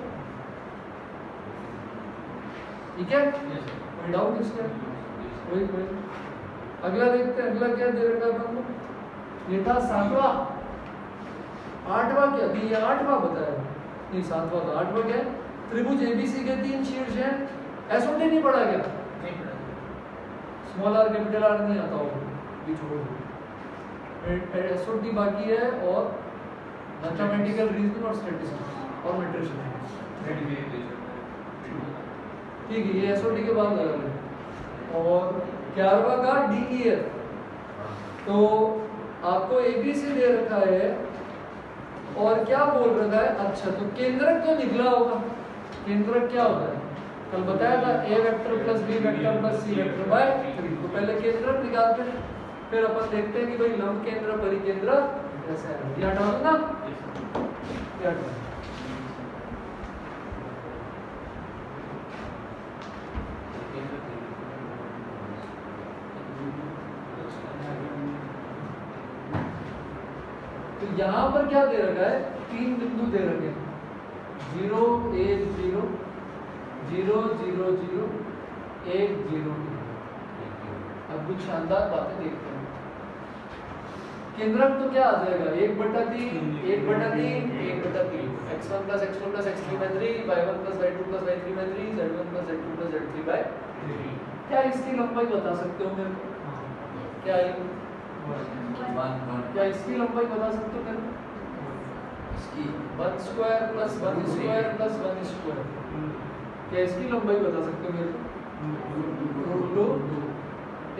ठीक है? Yes sir. कोई डाउट इसका? कोई अगला देखते हैं। अगला क्या दे रखा है अपन को? ये था 7वां 8वां क्या भी ये 8वां बताया नहीं 7वां का 8वां क्या है? त्रिभुज एबीसी के 3 शीर्ष हैं। एसओटी नहीं पढ़ा क्या? नहीं पढ़ा। स्मॉल आर कैपिटल आर नहीं आता होगा ये छोड़ दो। एसओटी बाकी है और मैथमेटिकल रीजनिंग और स्टैटिस्टिक्स और मेट्रिक्स। ठीक है ये एसओटी के बाद लगा लें। और 11वां का डीईएफ तो आपको एबीसी दे रखा है और क्या बोल रखा है? अच्छा तो केंद्रक तो निकला होगा। केंद्रक क्या होता है? कल बताया था a vector plus b vector plus c vector by 3। तो पहले केंद्रक निकालते हैं फिर अपन देखते हैं कि भाई लंब केंद्र परिकेंद्र कैसे है। ये हटा दो ना ये हटा। तो यहाँ पर क्या दे रखा है? 3 बिंदु दे रखे हैं 0 1 0 0 0 0 1 0। अब कुछ शानदार बातें देखते हैं। केंद्रक तो क्या आ जाएगा 1/3 1/3 1/3 x1 plus x2 plus x3 by 3 y1 plus y2 plus y3 by 3 z1 plus z2 plus z3 by 3। क्या इसकी लंबाई बता सकते हो मेरे को? क्या क्या इसकी लंबाई बता सकते हो मेरे को? इसकी 1 square plus 1 square plus 1 square. क्या इसकी लंबाई बता सकते हो मेरे को?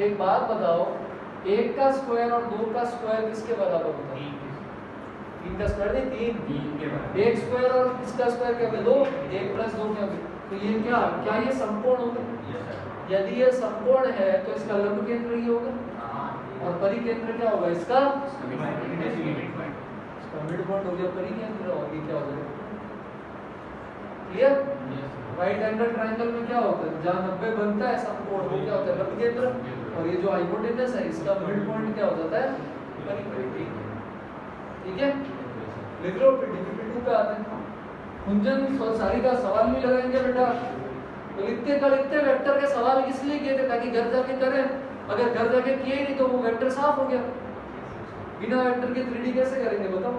एक बात बताओ 1 का स्क्वायर और 2 का स्क्वायर किसके बराबर होता है? 3 का स्क्वायर नहीं 3 के बराबर। 1 स्क्वायर और किसका स्क्वायर क्या होगा 2 1 प्लस 2 क्या होगा? तो ये क्या ये समकोण होगा? यदि ये समकोण है तो इसका लंब केंद्र ही होगा और परिकेंद्र क्या होगा इसका? मिड पॉइंट हो गया परिकेंद्र और ये क्या हो जाएगा? क्लियर? राइट एंगल ट्रायंगल में क्या होता है जहां 90 बनता है समकोण वो क्या होता है लंब केंद्र और ये जो हाइपोटेनस है इसका मिड पॉइंट क्या हो जाता है परिकेंद्र। ठीक है लिख लो। फिर डीपीपी 2 पे आते हैं। कुंजन और सारी का सवाल भी लगाएंगे बेटा। तो लिखते वेक्टर के सवाल किस लिए किए थे? ताकि घर जाके करें। अगर घर जाके किए नहीं तो वो वेक्टर साफ हो गया। बिना वेक्टर के 3D कैसे करेंगे बताओ?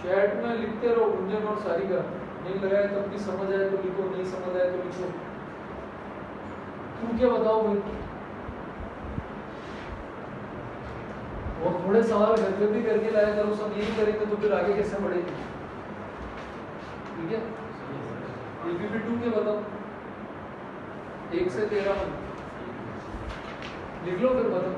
चैट में लिखते रहो गुंजन और सारिका। नहीं लगाए तब भी समझ आए तो लिखो नहीं समझ आए तो लिखो। तुम क्या बताओ भाई? और थोड़े सवाल घर पे भी करके लाया करो। सब यही करेंगे तो फिर आगे कैसे बढ़ेंगे? ठीक है डीपीपी 2 के बताओ 1 से 13 लिख लो फिर बताओ।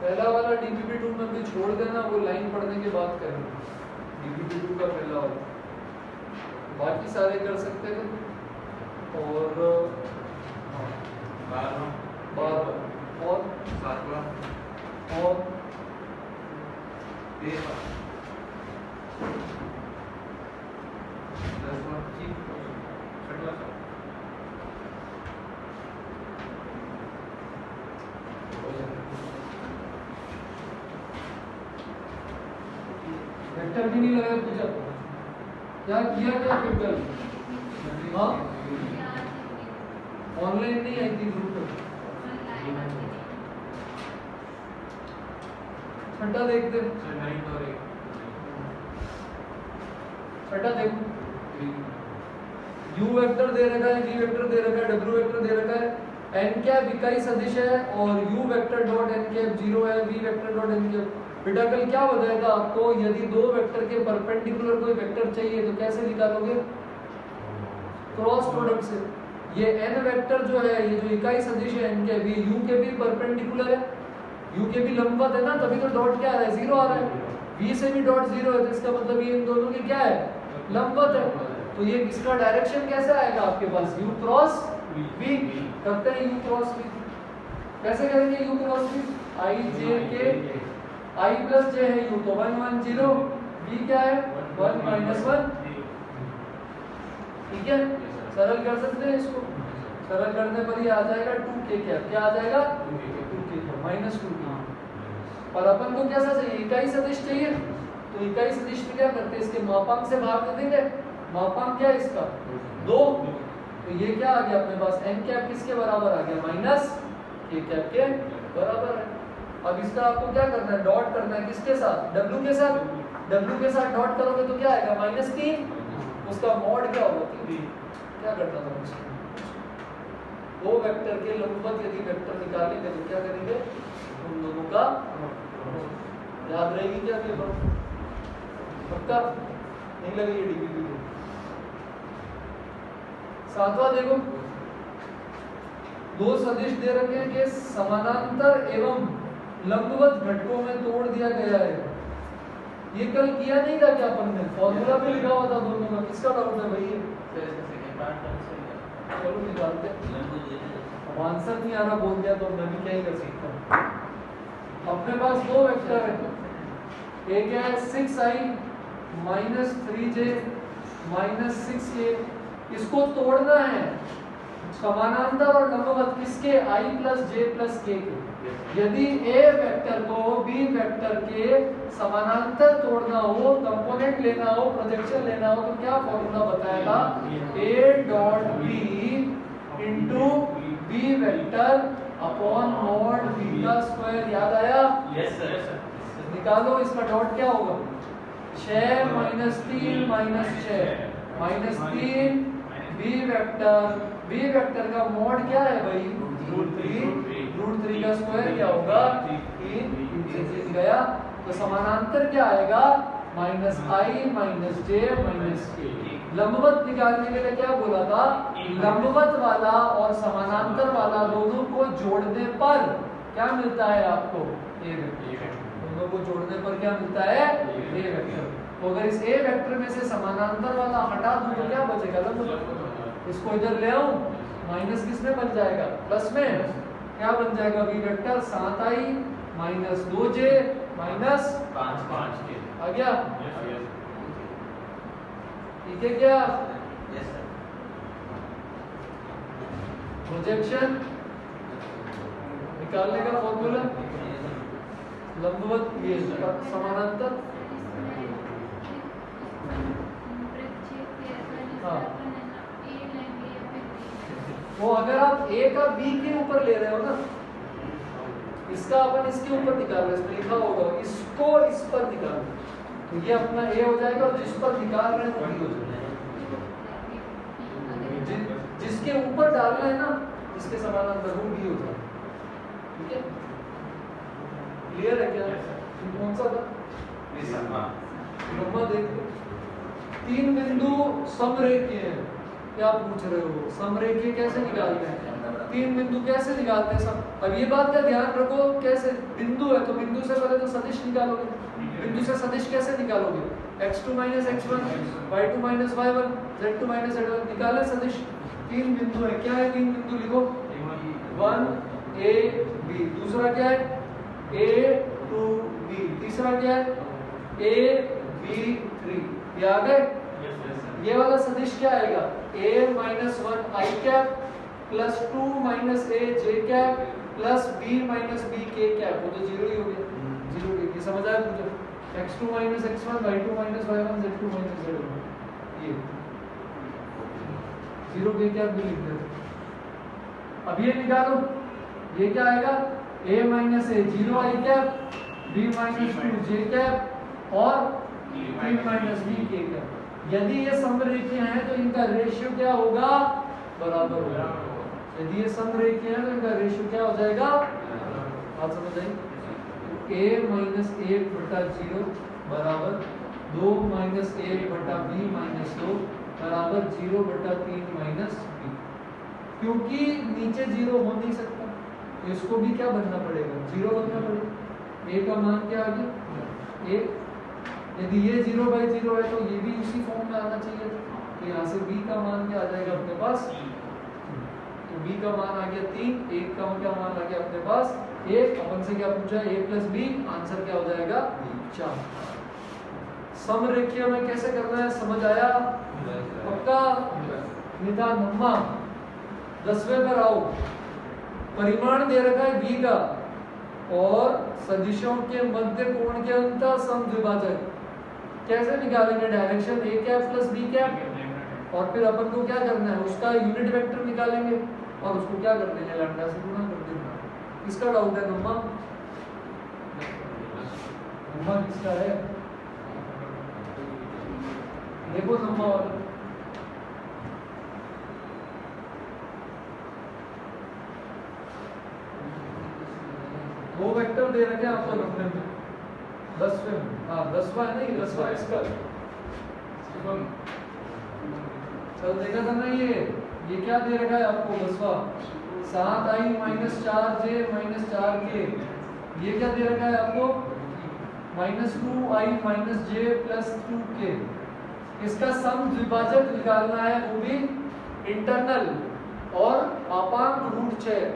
पहला वाला डीपीपी 2 में भी छोड़ देना वो लाइन पढ़ने के बाद करेंगे। डीपीपी 2 का पहला वाला बाकी सारे कर सकते थे और 12 और 7वां और 13वां 10वां 6वां वेक्टर भी नहीं लगाया पूछा क्या किया क्या फिर कल? हाँ ऑनलाइन नहीं आई थी ग्रुप पर। छठा देखते हैं। बेटा देखो u वेक्टर दे रखा है, v वेक्टर दे रखा है, w वेक्टर दे रखा है, n कैप इकाई सदिश है और u vector dot n cap 0 है, v vector dot n cap. बेटा कल क्या बताएगा आपको, यदि दो वेक्टर के परपेंडिकुलर कोई वेक्टर चाहिए तो कैसे निकालोगे, क्रॉस प्रोडक्ट से। ये n वेक्टर जो है, ये जो इकाई सदिश है n कैप, ये u के भी परपेंडिकुलर है, u के भी लंबवत है ना, तभी तो डॉट क्या आ रहा है, 0 आ रहा है। v से भी डॉट 0 है, तो इसका मतलब ये इन दोनों की क्या है, लंबवत है। तो ये इसका डायरेक्शन कैसे आएगा आपके पास, u क्रॉस v। करते हैं u क्रॉस v, कैसे करेंगे u cross v, i j के i प्लस j है u, तो 1 1 0, v क्या है 1 माइनस 1, ठीक है। सरल कर सकते हैं इसको, सरल करने पर ये आ जाएगा 2k क्या आ जाएगा 2k माइनस 2k। पर अपन को कैसा चाहिए, इकाई सदिश चाहिए, तो इकाई सदिश में क्या करते हैं, इसके मापांक से भाग दे देंगे। मापांक क्या है इसका 2, तो ये क्या आ गया अपने पास, n कैप किसके बराबर आ गया, माइनस k कैप के बराबर है। अब इसका आपको क्या करना है, डॉट करना है किसके साथ, w के साथ। w के साथ डॉट करोगे तो क्या आएगा -3, उसका मॉड क्या होगा 3। क्या करना था मुझे, दो वेक्टर के लंबवत यदि वेक्टर निकालेंगे तो क्या करेंगे, उन दोनों का याद रहेगी क्या पेपर, पक्का नहीं लगेगी डीबीबी। सातवां देखो, दो सदिश दे रखे हैं कि समानांतर एवं लंबवत घटकों में तोड़ दिया गया है। ये कल किया नहीं था क्या अपन ने, फॉर्मूला भी लिखा हुआ था दोनों का, किसका डाउट है भाई, चलो निकालते। अब आंसर नहीं आ रहा बोल दिया तो मैं भी क्या ही कर सकता हूँ। अपने पास दो वेक्टर है, एक है 6i minus 3j minus 6k, इसको तोड़ना है समानांतर और लंबवत किसके, i plus j plus k के। यदि a वेक्टर को b वेक्टर के समानांतर तोड़ना हो, कंपोनेंट लेना हो, प्रोजेक्शन लेना हो, तो क्या फॉर्मूला बताएगा, a dot b into b vector upon mod b का स्क्वायर। याद आया, यस सर। निकालो इसका डॉट क्या होगा, 6 minus 3 minus 6 minus 3 b vector का मॉड क्या है भाई, √3 का स्क्वायर क्या होगा 3 गया। तो समानांतर क्या आएगा, minus i minus j minus k। लंबवत निकालने के लिए क्या बोला था, लंबवत वाला और समानांतर वाला दोनों को जोड़ने पर क्या मिलता है आपको, a वेक्टर। दोनों को जोड़ने पर क्या मिलता है, a वेक्टर। तो अगर इस a वेक्टर में से समानांतर वाला हटा दूं तो क्या बचेगा, लंबवत। इसको इधर ले आऊं, माइनस किस में बन जाएगा, प्लस में, क्या बन जाएगा v vector 7i minus 2j minus 5 आ गया, ठीक है क्या। प्रोजेक्शन निकालने का फॉर्मूला, लंबवत ये समानांतर, हाँ वो अगर आप a का b के ऊपर ले रहे हो ना, इसका अपन इसके ऊपर निकाल रहे हैं, इसमें लिखा होगा इसको इस पर निकाल, तो ये अपना a हो जाएगा और जिस पर निकाल रहे हैं वो b हो जाएगा। जिसके ऊपर डालना है ना इसके समानांतर वो b हो जाएगा, ठीक है। क्लियर है क्या, कौन सा था, नंबर देखो, 3 बिंदु समरेखीय हैं। क्या पूछ रहे हो, समरेखीय कैसे निकालते हैं, 3 बिंदु कैसे निकालते हैं सब। अब ये बात का ध्यान रखो, कैसे बिंदु है तो बिंदु से पहले तो सदिश निकालोगे, बिंदु से सदिश कैसे निकालोगे, x2 minus x1 y2 minus y1 z2 minus z1, निकाले सदिश। 3 बिंदु है, क्या है 3 बिंदु लिखो, 1 a b, दूसरा क्या है a 2 b, तीसरा क्या है a b 3, ये आ गए। ये वाला सदिश क्या आएगा, a minus 1 i cap plus 2 minus a j cap plus b minus b k cap, वो तो 0 ही हो गया, 0 ये समझ आया मुझे, x2 minus x1 y2 minus y1 z2 minus z1, ये 0 k कैप भी लिख देते। अब ये निकालो, ये क्या आएगा, a minus a 0 i cap b minus 2 j cap और 3 माइनस b k कैप। यदि ये समरेखीय हैं तो इनका रेशियो क्या होगा, बराबर होगा। यदि ये समरेखीय हैं तो इनका रेशियो क्या हो जाएगा, बात समझ आई? a माइनस 1/0 बराबर 2 माइनस 1/b माइनस 2 बराबर 0/3 माइनस b। क्योंकि नीचे 0 हो नहीं सकता तो इसको भी क्या बनना पड़ेगा, 0 बनना पड़ेगा। a का मान क्या आ गया 1। यदि ये 0/0 है तो ये भी उसी फॉर्म में आना चाहिए था। तो यहाँ से b का मान क्या आ जाएगा अपने पास, तो b का मान आ गया 3, 1 का क्या मान आ गया अपने पास 1। अपन से क्या पूछा a + b, आंसर क्या हो जाएगा 4। समरेखीय में कैसे करना है समझ आया पक्का? निदान नम्मा 10वें पर आओ। परिमाण दे रखा है b का और सदिशों के मध्य कोण के अंतर समद्विभाजक कैसे निकालेंगे, direction a cap plus b cap और फिर अपन को क्या करना है उसका यूनिट वेक्टर निकालेंगे और उसको क्या कर देंगे लैम्डा से गुणा कर देंगे। किसका डाउट है नम्मा? नम्मा किसका है देखो नम्मा वाला दो वेक्टर दे रखे हैं आपको रखने में 10वें में, हाँ 10वां है नहीं 10वां इसका चल देखा था ना ये क्या दे रखा है आपको 10वां 7i minus 4j minus 4k। ये क्या दे रखा है आपको -2i minus j plus 2k। इसका सम द्विभाजक निकालना है वो भी इंटरनल और अपांक √6।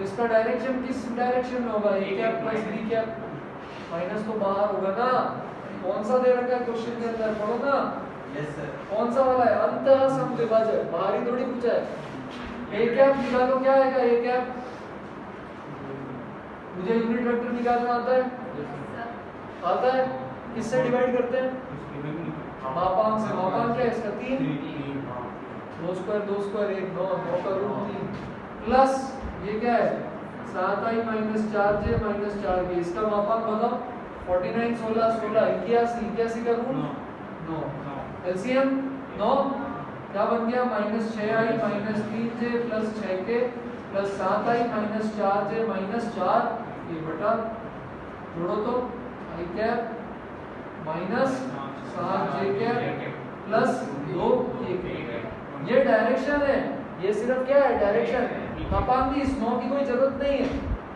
इसका डायरेक्शन किस डायरेक्शन में होगा a cap plus b cap, minus तो बाहर होगा ना। कौन सा दे रखा है क्वेश्चन के अंदर पढ़ो ना। Yes sir. कौन सा वाला है अंतः समद्विभाजक, बाहरी थोड़ी पूछा है। a कैप निकालो क्या आएगा a कैप, मुझे यूनिट वेक्टर निकालना आता है आता है किससे डिवाइड करते हैं मापांक से। मापांक क्या है इसका 3 2 स्क्वायर 2 स्क्वायर 1 9 9 का रूट 3 प्लस ये क्या है 7i minus 4j minus 4k। इसका मापांक बताओ 49 16 16 81 81 का रूट 9 एलसीएम 9 क्या बन गया -6i minus 3j plus 6k plus 7i minus 4j minus 4 ये बटा जोड़ो तो i cap minus 7j cap plus 2k। ये डायरेक्शन है, ये सिर्फ क्या है डायरेक्शन। मापांक की इस 9 की कोई जरूरत नहीं है,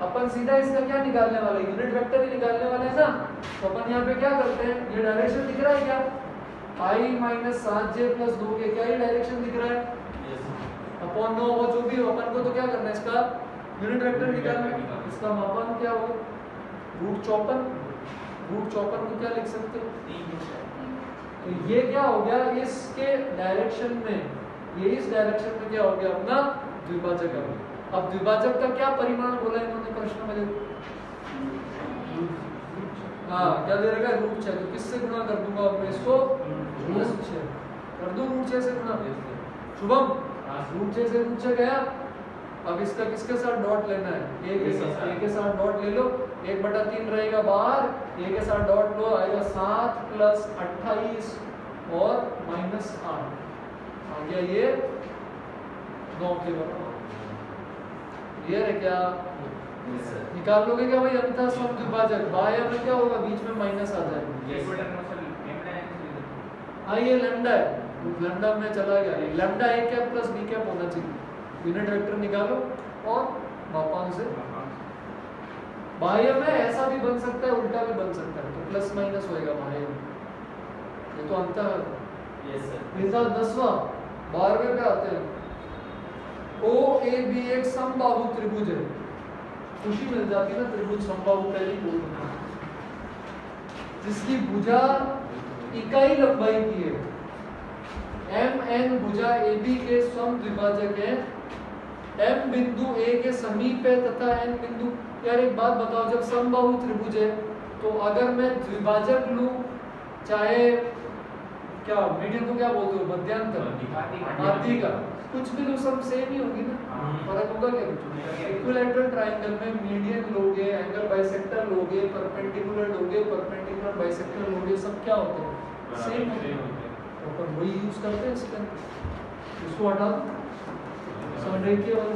अपन सीधा इसका क्या निकालने वाले यूनिट वेक्टर ही निकालने वाले हैं ना। तो अपन यहाँ पे क्या करते हैं ये डायरेक्शन दिख रहा है क्या i minus 7j plus 2k क्या ये डायरेक्शन दिख रहा है अपॉन 9 हो जो भी हो। अपन को तो क्या करना है इसका यूनिट वेक्टर निकालना है। इसका मापांक क्या होगा √54 को क्या लिख सकते हो तो ये क्या हो गया इसके डायरेक्शन में, ये इस डायरेक्शन में क्या हो गया अपना द्विभाजक है। अब द्विभाजक का क्या परिमाण बोला इन्होंने प्रश्न में हाँ क्या दे रखा है √6। तो किससे गुणा कर दूंगा अब मैं इसको √6 कर दूं √6 से गुणा। शुभम √6 से √6 गया। अब इसका किसके साथ डॉट लेना है a के साथ डॉट ले लो 1/3 रहेगा बाहर, a के साथ डॉट लो आएगा 7 प्लस 28 और माइनस 8 आ गया ये 9 के बराबर। क्लियर है क्या निकाल लोगे क्या भाई अंतः समद्विभाजक बाह्य में क्या होगा बीच में माइनस आ जाएगा। हाँ ये लैम्डा है लैम्डा में चला गया lambda a cap plus b cap होना चाहिए। यूनिट वेक्टर निकालो और मापांक से बाह्य में ऐसा भी बन सकता है उल्टा भी बन सकता है तो प्लस माइनस होएगा बाह्य में। ये तो अंतर है। 10वां 12वें पे आते हैं। OAB एक समबाहु त्रिभुज है। खुशी मिल जाती है ना त्रिभुज समबाहु पहली बोल जिसकी भुजा इकाई लंबाई की है। MN भुजा AB के समद्विभाजक है। M बिंदु A के समीप है तथा N बिंदु। यार एक बात बताओ जब समबाहु त्रिभुज है तो अगर मैं द्विभाजक लूं चाहे क्या मीडियन को क्या बोलते हो मध्यांतर आदि का कुछ भी लो सब सेम ही होगी ना फर्क होगा क्या इक्विलैटरल ट्रायंगल में मीडियन लोगे एंगल बाइसेक्टर लोगे परपेंडिकुलर लोगे परपेंडिकुलर बाइसेक्टर लोगे सब क्या होते हैं सेम होते हैं। तो अपन वही यूज करते हैं इसके अंदर। इसको हटा दो, समझ रही क्या वाला।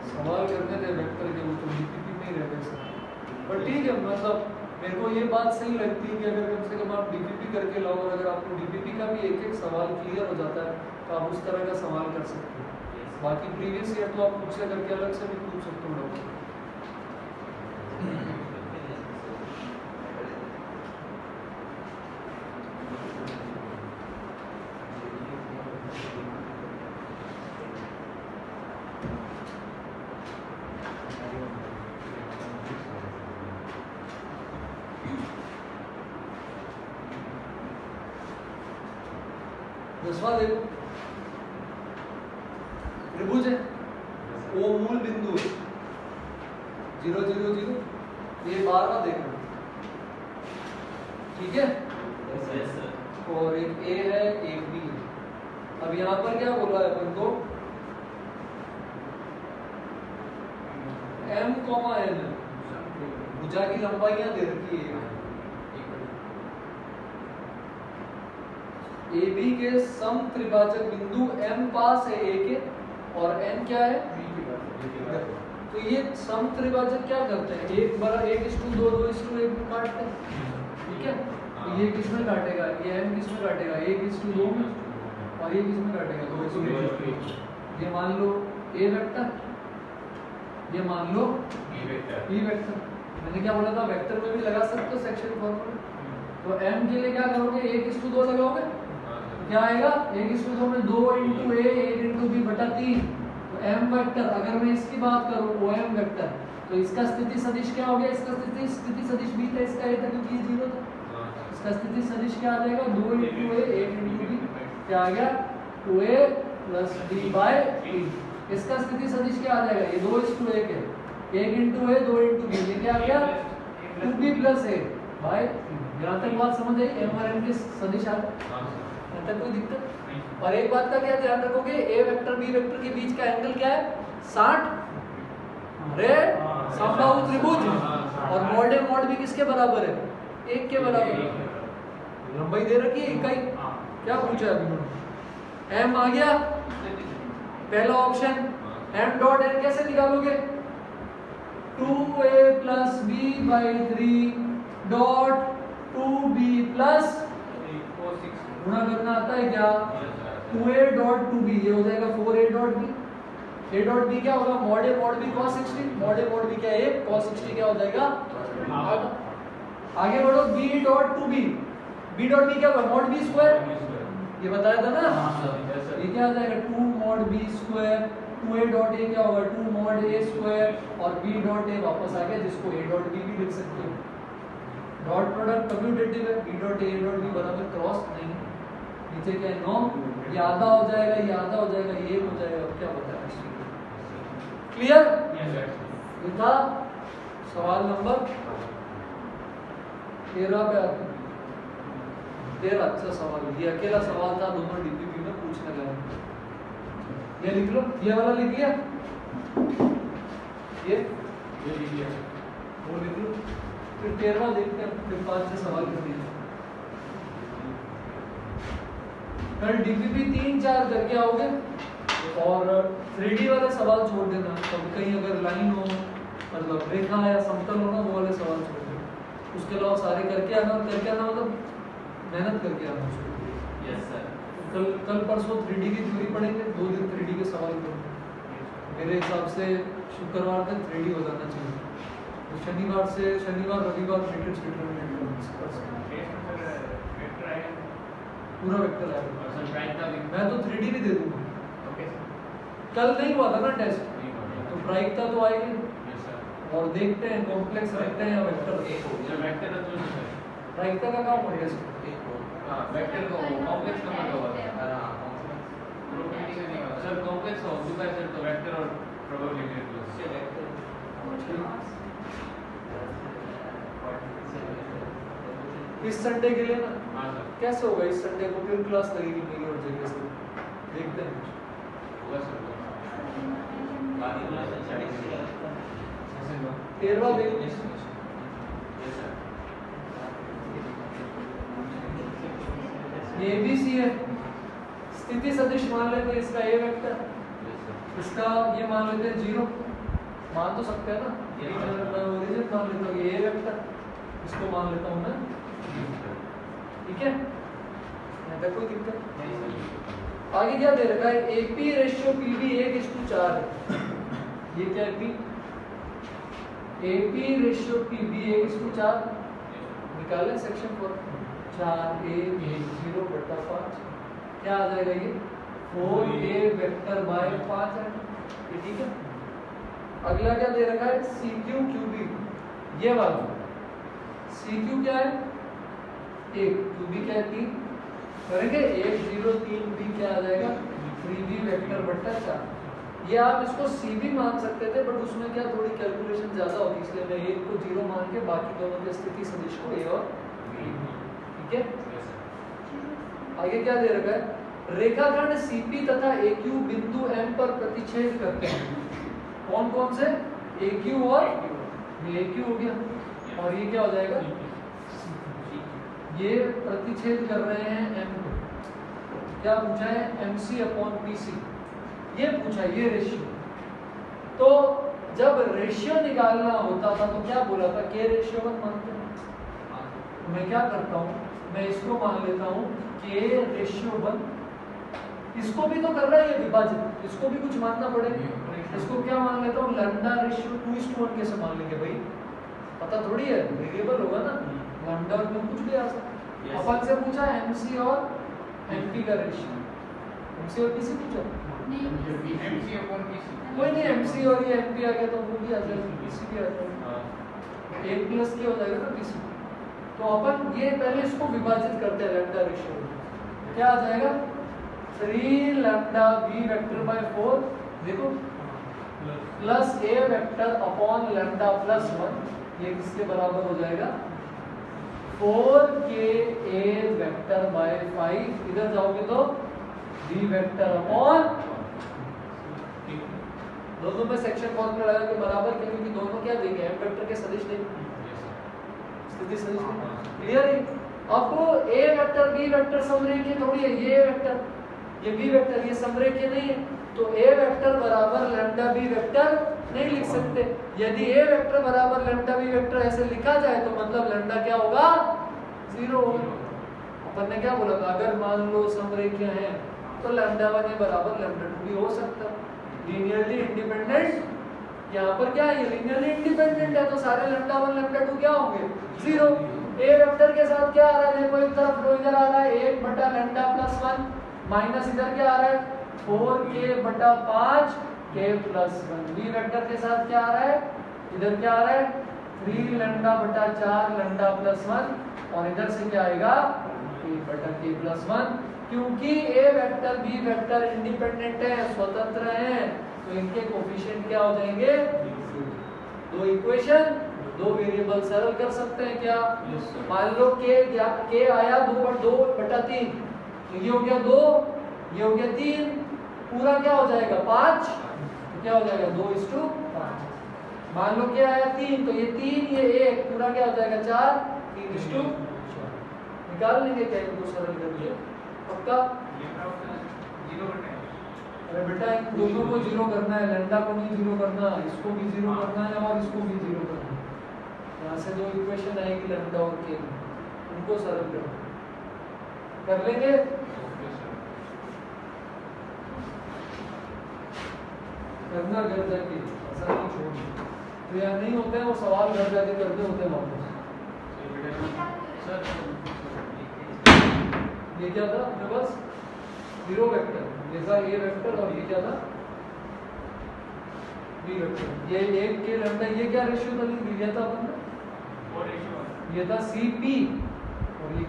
सवाल करते थे वेक्टर के, वो तो डीपीपी में ही रहते सर। पर ठीक है, मतलब मेरे को ये बात सही लगती है कि अगर कम से कम आप डीपीपी करके लाओ, और अगर आपको डीपीपी का भी एक एक सवाल क्लियर हो जाता है तो आप उस तरह का सवाल कर सकते हो। बाकी प्रीवियस ईयर तो आप मुझसे करके अलग से भी पूछ सकते हो डॉक्टर। दसवां देखो, त्रिभुज है, वो मूल बिंदु है 0 0 0, ये 12वां देखना, ठीक है। और एक ए है एक बी है। अब यहाँ पर क्या बोला है अपन को, m, n भुजा की लंबाइयां दे रखी है। ए बी के सम त्रिभाजक बिंदु m पास है a के, और n क्या है b। तो ये सम त्रिभाजक क्या करते हैं, 1:2 2:1 में काटते हैं, ठीक है। तो ये किसमें काटेगा, ये m किसमें काटेगा 1:2 में, और ये किसमें काटेगा 2:1। ये मान लो a वेक्टर, ये मान लो b वेक्टर। मैंने क्या बोला था, वेक्टर में भी लगा सकते हो सेक्शन फॉर्मूला। तो m के लिए क्या करोगे, 1:2 लगाओगे, क्या आएगा 1:2 में 2 × a 1 × b बटा 3। तो m वेक्टर, अगर मैं इसकी बात करूं OM वेक्टर, तो इसका स्थिति सदिश क्या हो गया, इसका स्थिति सदिश b था, इसका a था क्योंकि ये 0 था। इसका स्थिति सदिश क्या आ जाएगा, 2 × a 1 × b, क्या आ गया 2a + b/3। इसका स्थिति सदिश क्या आ जाएगा, ये 2:1 है, 1 × a 2 × b, ये क्या आ गया 2b + a/3। यहाँ तक बात समझ आई, m और n के सदिश आ गए, तक कोई दिक्कत। और एक बात का क्या ध्यान रखोगे, ए वेक्टर बी वेक्टर के बीच का एंगल क्या है 60। अरे समबाहु त्रिभुज, और मॉड ए मॉड बी किसके बराबर है, 1 के बराबर है। लंबाई दे रखी है इकाई, क्या पूछा है अभी, m आ गया पहला ऑप्शन। m डॉट n कैसे निकालोगे, 2a + b/3 डॉट 2b + गुणा करना आता है क्या, 2a डॉट 2b, ये हो जाएगा 4a dot b। a dot b क्या होगा, mod a mod b cos 60, mod a mod b क्या है, cos 60 क्या हो जाएगा आधा। आगे बढ़ो, b dot 2b, b dot b क्या होगा, मॉड b स्क्वायर, ये बताया था ना। ये क्या आ जाएगा 2 mod b square, 2a dot a क्या होगा 2 मॉड a स्क्वायर, और b डॉट a वापस आ गया, जिसको a डॉट b भी लिख सकते हो। डॉट प्रोडक्ट कम्यूटेटिव है, b dot a dot b बराबर क्रॉस नहीं, नीचे क्या है 9, ये आधा हो जाएगा, ये आधा हो जाएगा, ये 1 हो जाएगा। अब क्या बताया, क्लियर। ये था सवाल नंबर 13 पे आते 13। अच्छा सवाल, ये अकेला सवाल था, दोनों डीपीपी में पूछने लगे। ये लिख लो, ये वाला लिख लिया, ये लिख लिया, वो लिख लो। फिर 13वां देखते हैं, फिर 5 से सवाल कर दीजिए। कल डीपीपी 3 4 करके आओगे, और 3D वाले सवाल छोड़ देना। कभी कहीं अगर लाइन हो, मतलब रेखा या समतल हो ना, वो वाले सवाल छोड़ देना। उसके अलावा सारे करके आना मतलब मेहनत करके आना उसको। Yes sir. कल परसों 3D की थ्योरी पढ़ेंगे, 2 दिन 3D के सवाल करेंगे। मेरे हिसाब से शुक्रवार तक 3D हो जाना चाहिए, तो शनिवार रविवार मैट्रिक्स पूरा वेक्टर आएगा। मैं तो 3D भी दे दूंगा। कल नहीं हुआ था ना टेस्ट, तो प्रायिकता तो आएगी। और देखते हैं कॉम्प्लेक्स रखते हैं वेक्टर, प्रायिकता का काम होगा वेक्टर को कॉम्प्लेक्स का मतलब होगा सर, कॉम्प्लेक्स हो चुका है सर, तो वेक्टर और प्रोबेबिलिटी से वेक्टर। इस संडे के लिए ना, हाँ सर, कैसे होगा इस संडे को, फिर क्लास लगेगी मेरी और जगह से, देखते हैं होगा सर। 13वां वेग ये भी सी है, स्थिति सदिश मान लेते हैं इसका ए वेक्टर, इसका ये मान लेते हैं 0, मान तो सकते हैं ना, मैं ओरिजिन मान लेता हूँ ये ए वेक्टर, इसको मान लेता हूँ मैं, ठीक है, यहाँ तक कोई दिक्कत नहीं। आगे क्या दे रखा है, एपी रेशियो पीबी 1:4 है, ये क्या है पी, एपी रेशियो पीबी 1:4 निकालें सेक्शन 4, 4a/0/5 क्या आ जाएगा ये 4a वेक्टर बाय 5 है, ये ठीक है। अगला क्या दे रखा है CQ QB, ये वाला CQ क्या है 1, QB क्या है 3, करेंगे 1 0 3 B क्या आ जाएगा 3b वेक्टर बट्टा 4। ये आप इसको C भी मान सकते थे, बट उसमें क्या थोड़ी कैलकुलेशन ज्यादा होगी, इसलिए मैं 1 को 0 मान के बाकी दोनों के स्थिति सदिश को A और B, ठीक है। आगे क्या दे रखा है, रेखाखंड CP तथा AQ बिंदु M पर प्रतिच्छेद करते हैं, कौन कौन से, AQ और ये AQ हो गया, और ये क्या हो जाएगा, ये प्रतिच्छेद कर रहे हैं M को, क्या पूछा है MC/PC, ये पूछा है, ये रेशियो। तो जब रेशियो निकालना होता था तो क्या बोला था, K रेशियो 1 मानते हैं, तो मैं क्या करता हूँ, मैं इसको मान लेता हूँ K रेशियो 1, इसको भी तो कर रहा है ये विभाजित, इसको भी कुछ मानना पड़ेगा, इसको क्या मान लेता हूँ लैम्डा रेशियो 2:1 कैसे मान लेंगे भाई, पता थोड़ी है, वेरिएबल होगा ना, लैम्डा में कुछ भी आ सकता है। अपन से पूछा MC और MP का रेशियो, MC और PC पूछा कोई नहीं, MC और ये MP आ गया तो वो भी आ जाएगा, PC भी आ जाएगा, 1 प्लस क्या हो जाएगा ना PC। तो अपन ये पहले इसको विभाजित करते हैं लैम्डा रेशियो, क्या आ जाएगा 3 लैम्डा B वेक्टर बाय 4, देखो plus A vector upon lambda plus 1, ये किसके बराबर हो जाएगा 4K A वेक्टर बाय 5, इधर जाओगे तो B वेक्टर अपॉन, दोनों में सेक्शन फॉर्मूला लगा के बराबर, क्योंकि दोनों क्या देंगे M वेक्टर के सदिश देंगे, स्थिति सदिश क्लियर है। आपको A वेक्टर B वेक्टर समरेखीय थोड़ी है, ये वेक्टर ये B वेक्टर ये समरेखीय नहीं है, तो A वेक्टर बराबर लैम्डा B वेक्टर नहीं लिख सकते। यदि A वेक्टर बराबर लैम्डा B वेक्टर ऐसे लिखा जाए तो मतलब लैम्डा क्या होगा 0 होगा। अपन ने क्या बोला था, अगर मान लो समरेखीय है तो लैम्डा 1 बराबर लैम्डा 2 भी हो सकता है, लीनियरली इंडिपेंडेंट, यहाँ पर क्या है ये लीनियरली इंडिपेंडेंट है, तो सारे लैम्डा 1 लैम्डा 2 क्या होंगे 0। A वेक्टर के साथ क्या आ रहा है, देखो एक तरफ रो इधर आ रहा है 1 बटा लैम्डा प्लस 1 माइनस इधर क्या आ रहा है 4K बटा 5 K प्लस 1। B वेक्टर के साथ क्या आ रहा है, इधर क्या आ रहा है 3 लैम्डा बटा 4 लैम्डा प्लस 1, और इधर से क्या आएगा K बटा K प्लस 1। क्योंकि A vector B vector independent है, स्वतंत्र है, तो इनके कोफिशिएंट क्या हो जाएंगे, दो इक्वेशन दो वेरिएबल सरल कर सकते हैं क्या। मान लो K आया 2/3, तो ये हो गया 2, ये हो गया 3, पूरा क्या हो जाएगा 5, तो क्या हो जाएगा 2:5। मान लो क्या आया 3, तो ये 3 ये 1, पूरा क्या हो जाएगा 4, 3:4। निकाल लेंगे क्या इनको सरल करके, पक्का। अरे बेटा इन दोनों को 0 करना है, लैम्डा को नहीं 0 करना, इसको भी 0 करना है और इसको भी 0 करना है। यहाँ से दो इक्वेशन आएगी लैम्डा और K, उनको सरल कर लेंगे। करना घर जाके, ऐसा नहीं छोड़ना, तो यार नहीं होते हैं वो सवाल घर जाके करते होते हैं वापस। ये क्या था अपने पास 0 वेक्टर, ये था A वेक्टर, और ये क्या था B वेक्टर। ये 1 के लैम्डा, ये क्या रेशियो था लिया था अपन ने, ये था CP और ये Q,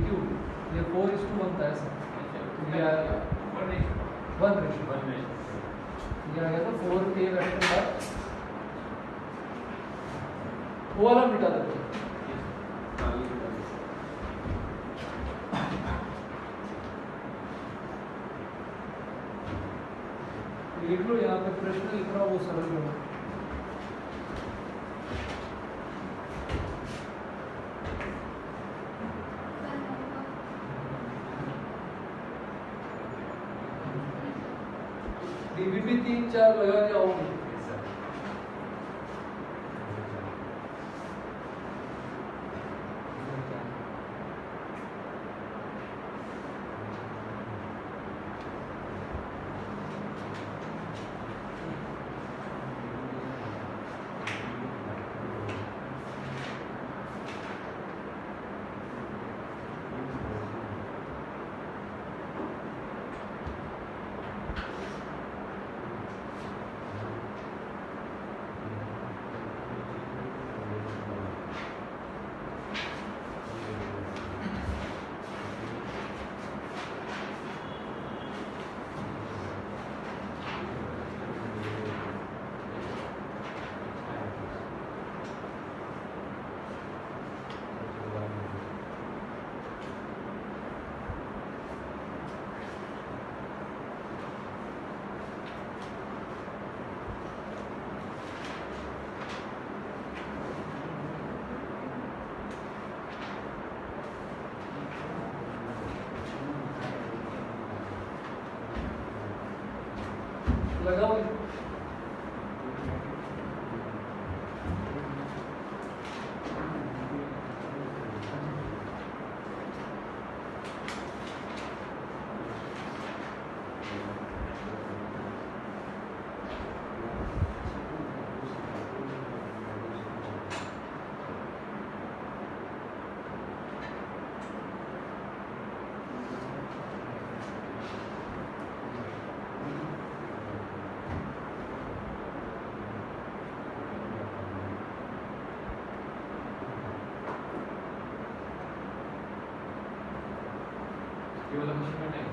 ये 4:1 था ऐसा, ये आया 1 रेशियो, ये आ गया था 4K वेक्टर का, वो वाला मिटा देते। लिख लो, यहाँ पे प्रश्न लिख रहा हूँ वो सरल होगा। डीबीबी 3-4 लगा के आओगे। लगाओ। ये वाला मशीन है।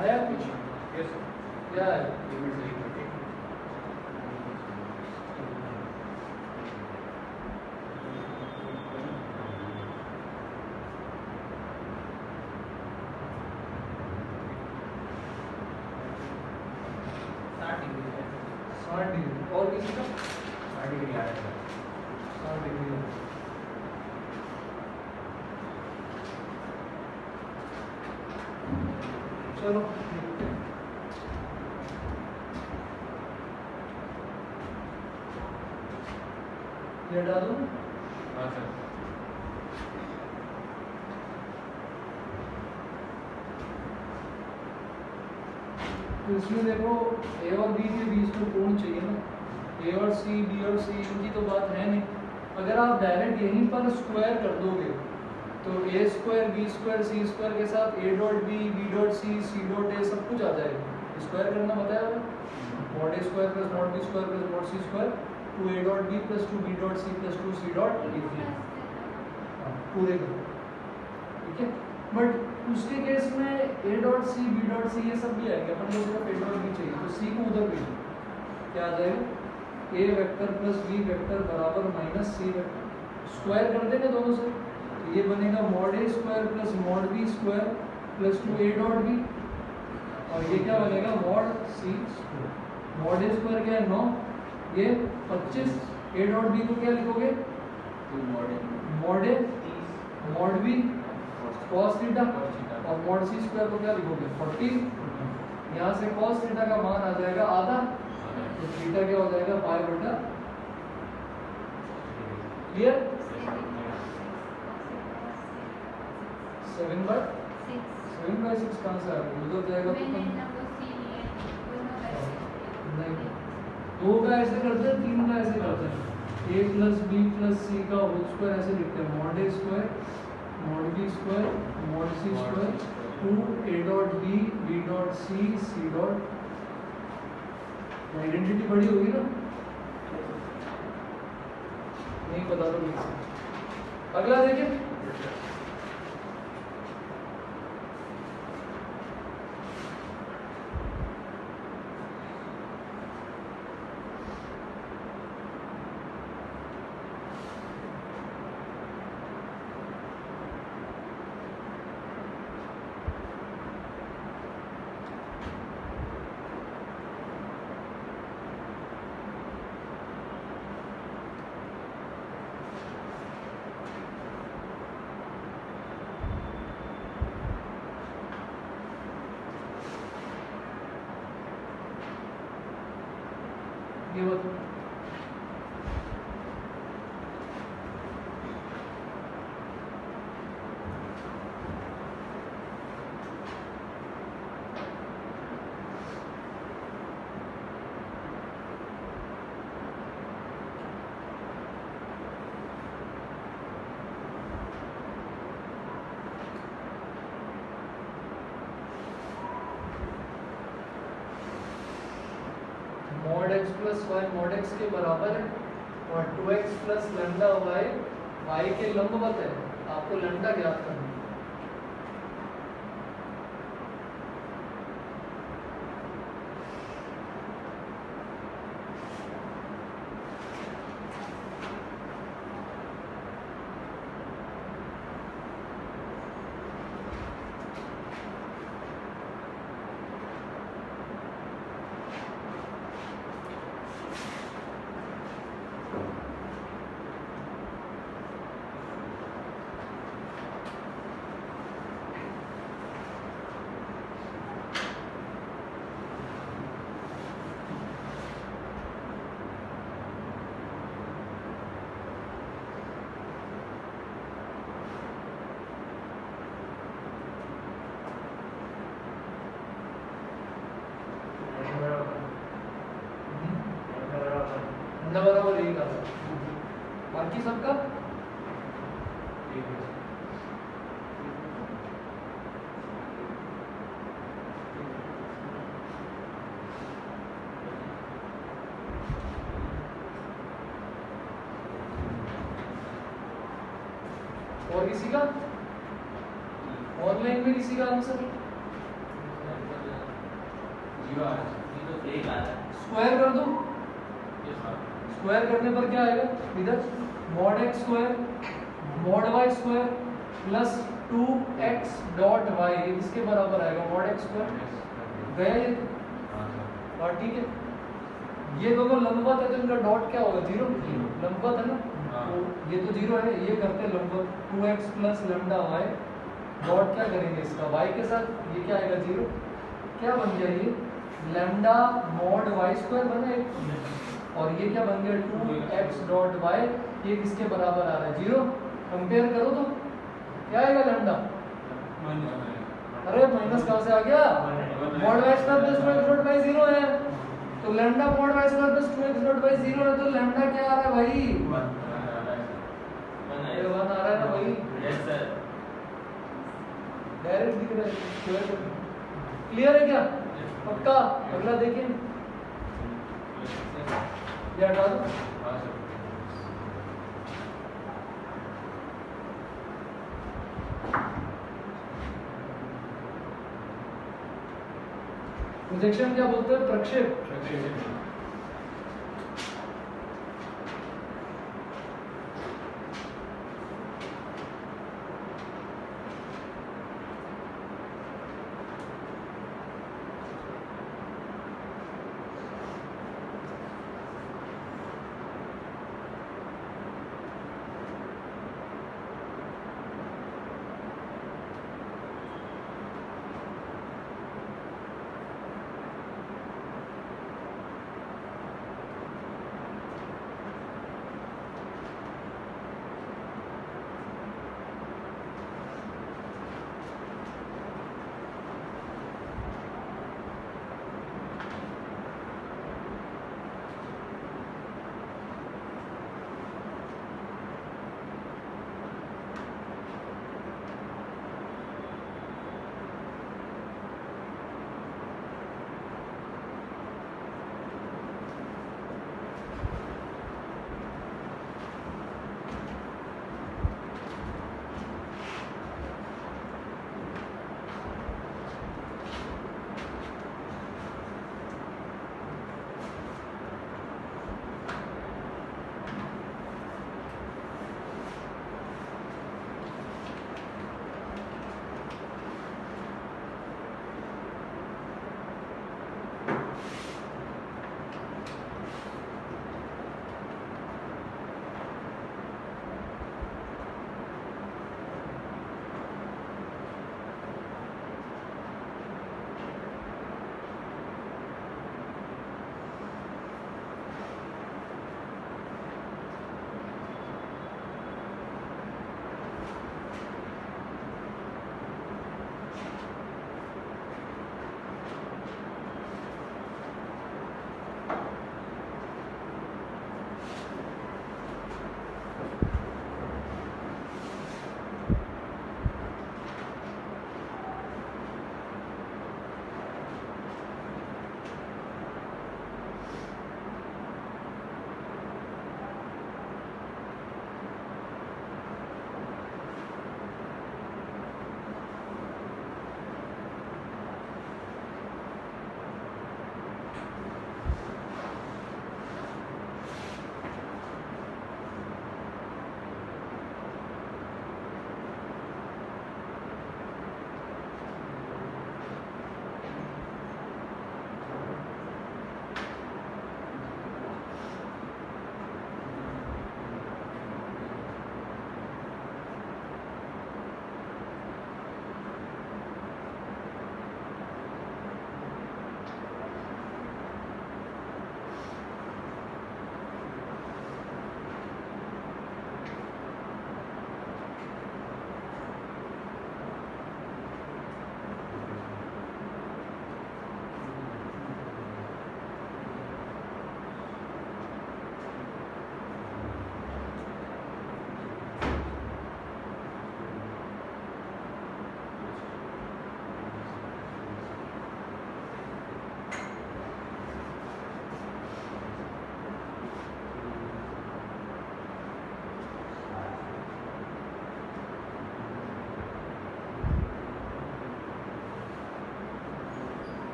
आया कुछ? Yes. क्या है? Limit सही करके. और किसी का? 60 डिग्री आएगा. 60 डिग्री। चलो देखते हैं। ये डालूं? हाँ सर. तो इसमें देखो ए और बी के बीच में कोण चाहिए ना, ए और सी, बी और सी, इनकी तो बात है नहीं। अगर आप डायरेक्ट यहीं पर स्क्वायर कर दोगे तो A square B square C square के साथ A dot B, B dot C, C dot A सब कुछ आ जाएगा। स्क्वायर करना बताया आपने, mod A square plus mod B square plus mod C square two A dot B plus two B dot C plus two C dot A, पूरे का, ठीक है। बट उसके केस में A dot C, B dot C ये सब भी आएंगे, अपन को सिर्फ ए डॉट बी चाहिए, तो सी को उधर भेजो, क्या आ जाएगा, A vector plus B vector बराबर माइनस सी वेक्टर, स्क्वायर कर देंगे दोनों से, तो ये बनेगा mod A square plus mod B square plus two A dot B, और ये क्या बनेगा mod C square. Mod A square क्या है 9, ये 25, ए डॉट बी को क्या लिखोगे, mod A mod B cos theta, और मॉड सी स्क्वायर को क्या लिखोगे 40, यहाँ से cos थीटा का मान आ जाएगा आधा, तो थीटा क्या हो जाएगा पाई बटा, क्लियर, 7/6 कहाँ से आ गया, उधर जाएगा तो नहीं, 2 का ऐसे करते हैं, 3 का ऐसे करते हैं, a plus B plus C का होल स्क्वायर ऐसे लिखते हैं, mod A square mod B square mod C square two A dot B, B dot C, C dot, identity बड़ी होगी ना, नहीं पता तो नहीं। अगला देखिए, ये बताओ mod X plus Y mod X के बराबर है, और 2x plus lambda Y Y के लंबवत है, आपको लैम्डा ज्ञात करना है। न बराबर यही था, बाकी सबका और किसी का ऑनलाइन में किसी का आंसर जीरो आ रहा है, ये तो एक आ रहा है। स्क्वायर कर दो, ये सर स्क्वायर करने पर क्या आएगा इधर mod x square mod y square plus 2x dot y ये किसके बराबर आएगा mod x स्क्वायर गया ये। और ठीक है ये दोनों लंबवत है तो इनका डॉट क्या होगा जीरो, लंबवत है ना तो ये तो जीरो है, ये करते हैं लंबवत 2x plus lambda y dot क्या करेंगे इसका y के साथ, ये क्या आएगा जीरो, क्या बन गया ये लैम्डा mod y स्क्वायर बना एक, और ये क्या बन गया 2x डॉट y, ये किसके बराबर आ रहा है जीरो। कंपेयर करो तो क्या आएगा लैम्डा, अरे माइनस कहाँ से आ गया, mod y square plus 2x dot y zero है तो lambda mod y square plus 2x dot y zero है तो लैम्डा क्या आ रहा है भाई, ये 1 आ रहा है ना भाई, यस सर डायरेक्ट दिख रहा है स्क्वायर। क्लियर है क्या, पक्का। अगला देखिए ये हटा दो। प्रोजेक्शन क्या बोलते हैं, प्रक्षेप।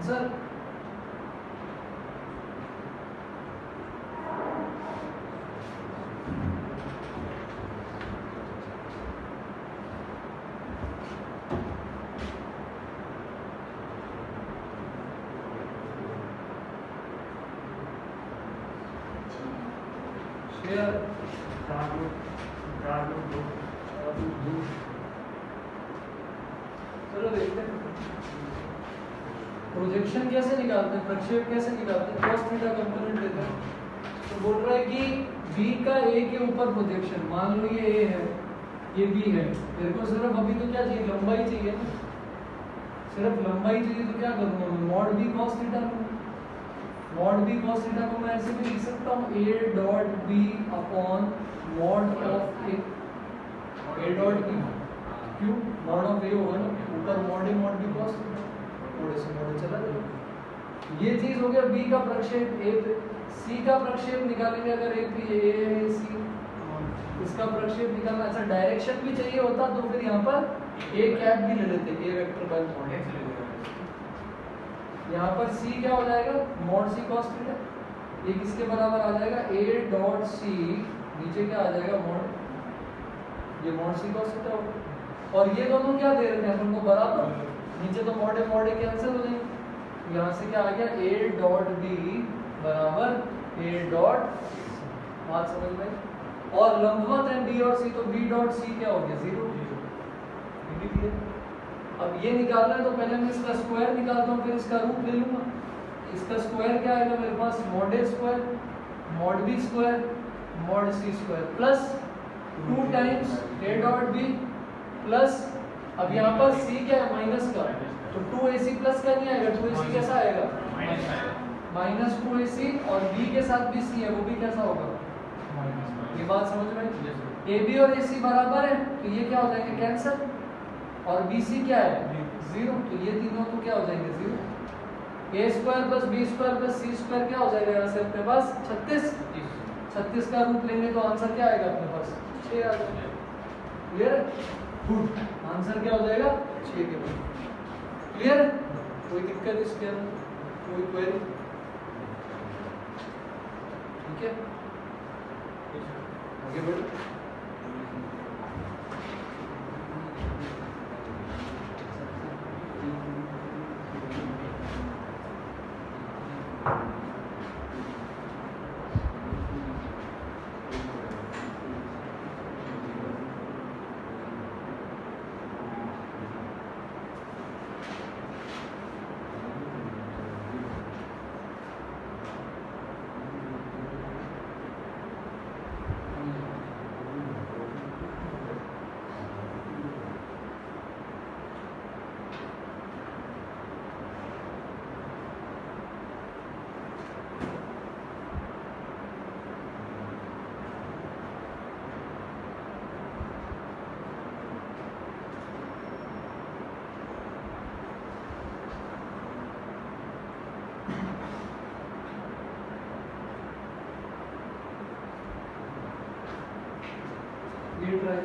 आंसर शेयर चलो देखते हैं प्रोजेक्शन कैसे निकालते हैं, प्रक्षेप कैसे निकालते हैं। cos थीटा कंपोनेंट लेते हैं तो बोल रहा है कि b का a के ऊपर प्रोजेक्शन, मान लो ये a है ये b है, मेरे को सिर्फ अभी तो क्या चाहिए, लंबाई चाहिए ना, सिर्फ लंबाई चाहिए तो क्या करूंगा मैं, मॉड b cos थीटा लूंगा। मॉड b cos थीटा को मैं ऐसे भी लिख सकता हूँ a dot b upon mod of a dot b, क्यों मॉड ऑफ a होगा ना, ऊपर mod a mod b cos theta, थोड़े से मॉड चला जाएगा। ये चीज हो गया b का प्रक्षेप a पे। c का प्रक्षेप निकालेंगे अगर a पे a c, इसका प्रक्षेप निकालना, अच्छा डायरेक्शन भी चाहिए होता तो फिर यहाँ पर a कैप भी ले लेते, a vector by mod x ले लेते। यहाँ पर c क्या हो जाएगा, मॉड c cos थीटा, ये किसके बराबर आ जाएगा, a डॉट c, नीचे क्या आ जाएगा मॉड, ये मॉड c cos थीटा होगा। और ये दोनों क्या दे रखे हैं हमको बराबर, नीचे तो मॉड ए कैंसिल हो जाएंगे, यहाँ से क्या आ गया a डॉट b बराबर a डॉट, बात समझ में, और लंबवत है b और c, तो b डॉट c क्या हो गया 0। अब ये निकालना है तो पहले मैं इसका स्क्वायर निकालता हूँ, फिर इसका रूट ले लूंगा। इसका स्क्वायर क्या आएगा मेरे पास, mod a square mod b square mod c square plus 2 times a dot b plus, अब यहाँ पर c क्या है माइनस का, तो 2ac प्लस का नहीं आएगा, 2ac कैसा आएगा माइनस 2ac, और b के साथ भी c है वो भी कैसा होगा, ये बात समझ में, ab और ac बराबर है तो ये क्या हो जाएंगे कैंसिल, और bc क्या है 0, तो ये तीनों तो क्या हो जाएंगे 0। a square plus b square plus c square क्या हो जाएगा यहाँ से अपने पास 36 का रूट लेंगे तो आंसर क्या आएगा अपने पास 6 आ जाएगा। क्लियर, गुड, आंसर क्या हो जाएगा 6 के बाद। क्लियर, कोई दिक्कत इसके अंदर, कोई क्वेरी, ठीक है, आगे बढ़ो। ट्राई,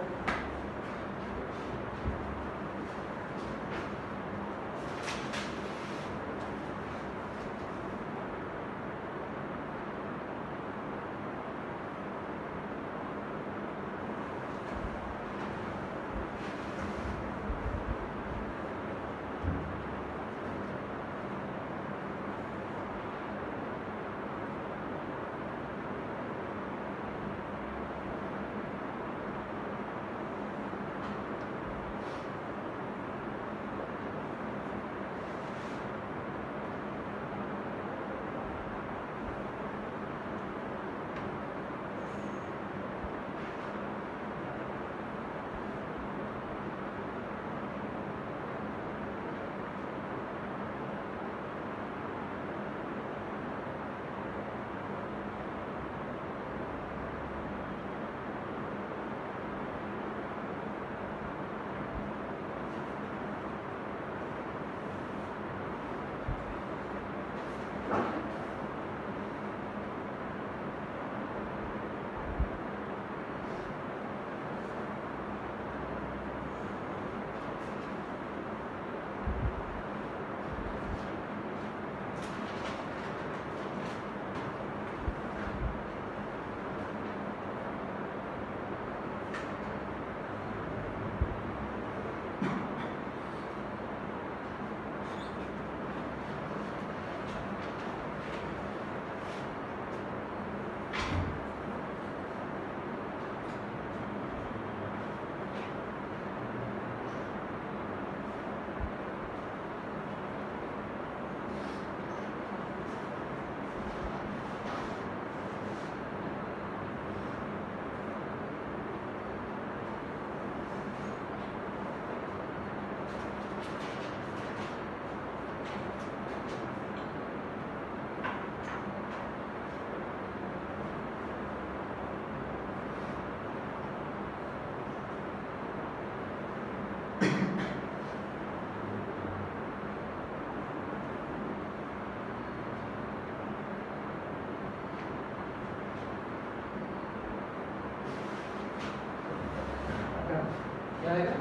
जाएगा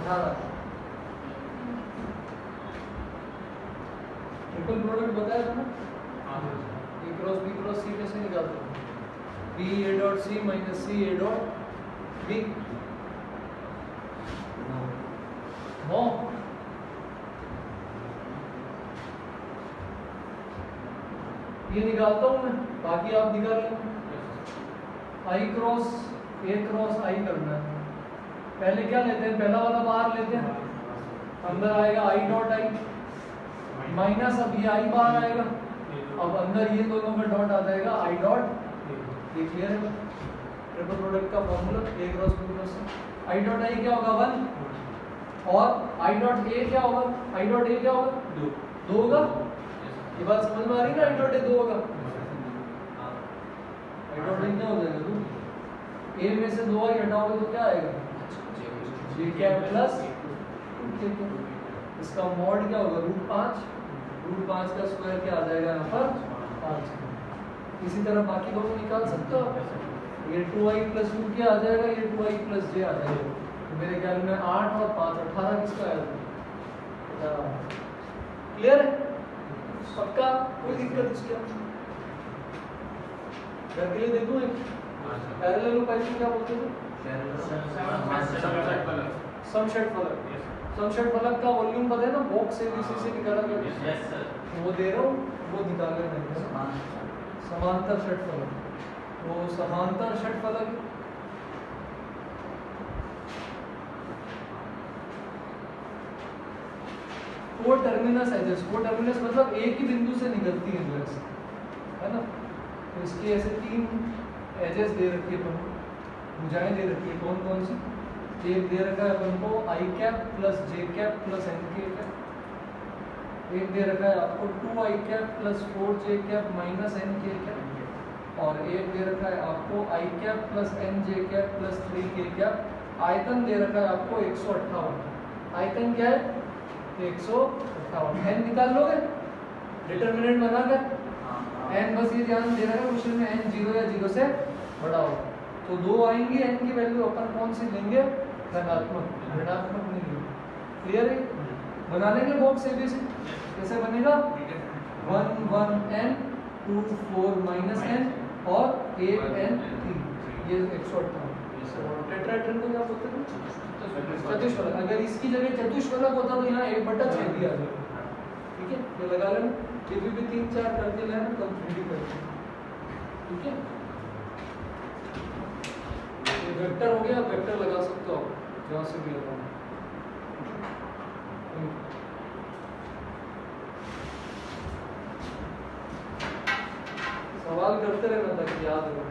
18। ट्रिपल प्रोडक्ट बताया था ना, A cross B cross C कैसे निकालते हैं, B A dot C minus C A dot B. No ये निकालता हूं मैं, बाकी आप निकाल लेंगे। आई क्रॉस ए क्रॉस आई करना है, पहले क्या लेते हैं, पहला वाला बाहर लेते हैं, अंदर आएगा आई डॉट आई माइनस, अब ये आई बाहर आएगा, अब अंदर ये दोनों में डॉट आ जाएगा आई डॉट। ये क्लियर है ट्रिपल प्रोडक्ट का formula, A cross B cross C. I dot I क्या होगा 1 और आई डॉट ए क्या होगा, आई डॉट ए क्या होगा 2 होगा। ये बात समझ में आ रही है ना, आई डॉट ए 2 होगा, आई डॉट ए क्या हो जाएगा 2, ए में से 2 आई हटाओगे तो क्या आएगा जे कैप प्लस, इसका मॉड क्या होगा √5, √5 का स्क्वायर क्या आ जाएगा यहाँ पर 5। इसी तरह बाकी दोनों निकाल सकते हो, ये 2i प्लस 2 क्या आ जाएगा, ये 2i प्लस j आ जाएगा। तो मेरे ख्याल में 8 और 5 18 किसका आएगा, क्लियर है पक्का, कोई दिक्कत इसके घर के लिए देखो एक पैरेललोपाइथन क्या बोलते थे, समषट फलक। समषट फलक का वॉल्यूम पता है ना, बॉक्स एबीसी से निकाला गया, यस सर वो दे रहा हूँ, वो निकाल लेना। समांतर षटफलक, वो समांतर षटफलक वो टर्मिनस एजेस, वो टर्मिनस मतलब एक ही बिंदु से निकलती है जो है ना, तो इसकी ऐसे 3 एजेस दे रखी है, भुजाएं दे रखी है, कौन कौन सी, एक दे रखा है अपन को I cap plus J cap plus N K cap, एक दे रखा है आपको 2i cap plus 4j cap minus N K cap, और एक दे रखा है आपको i cap plus N J cap plus 3k cap. आयतन दे रखा है आपको 158, आयतन क्या है 158, एन निकाल लोगे डिटरमिनेंट बनाकर, एन बस ये ध्यान दे रहा है क्वेश्चन में एन 0 या 0 से बड़ा हो, तो 2 आएंगे, एन की वैल्यू अपन कौन सी लेंगे, धनात्मक, ऋणात्मक नहीं लेंगे। क्लियर है, बना लेंगे बॉक्स एबीसी, कैसे बनेगा 1 1 n 2 4 माइनस n और 8 n 3, ये 158। टेट्राहेड्रन को क्या बोलते हैं, चतुष्फलक। अगर इसकी जगह चतुष्फलक होता तो यहाँ 1/6 दिया जाता, ठीक है, ये लगा लेना, ये भी 3 4 करके लेना, तब 3D करके, ठीक है। ये वेक्टर हो गया, वेक्टर लगा सकते हो आप जहाँ से भी लगाओ। सवाल करते रहना ताकि याद हो।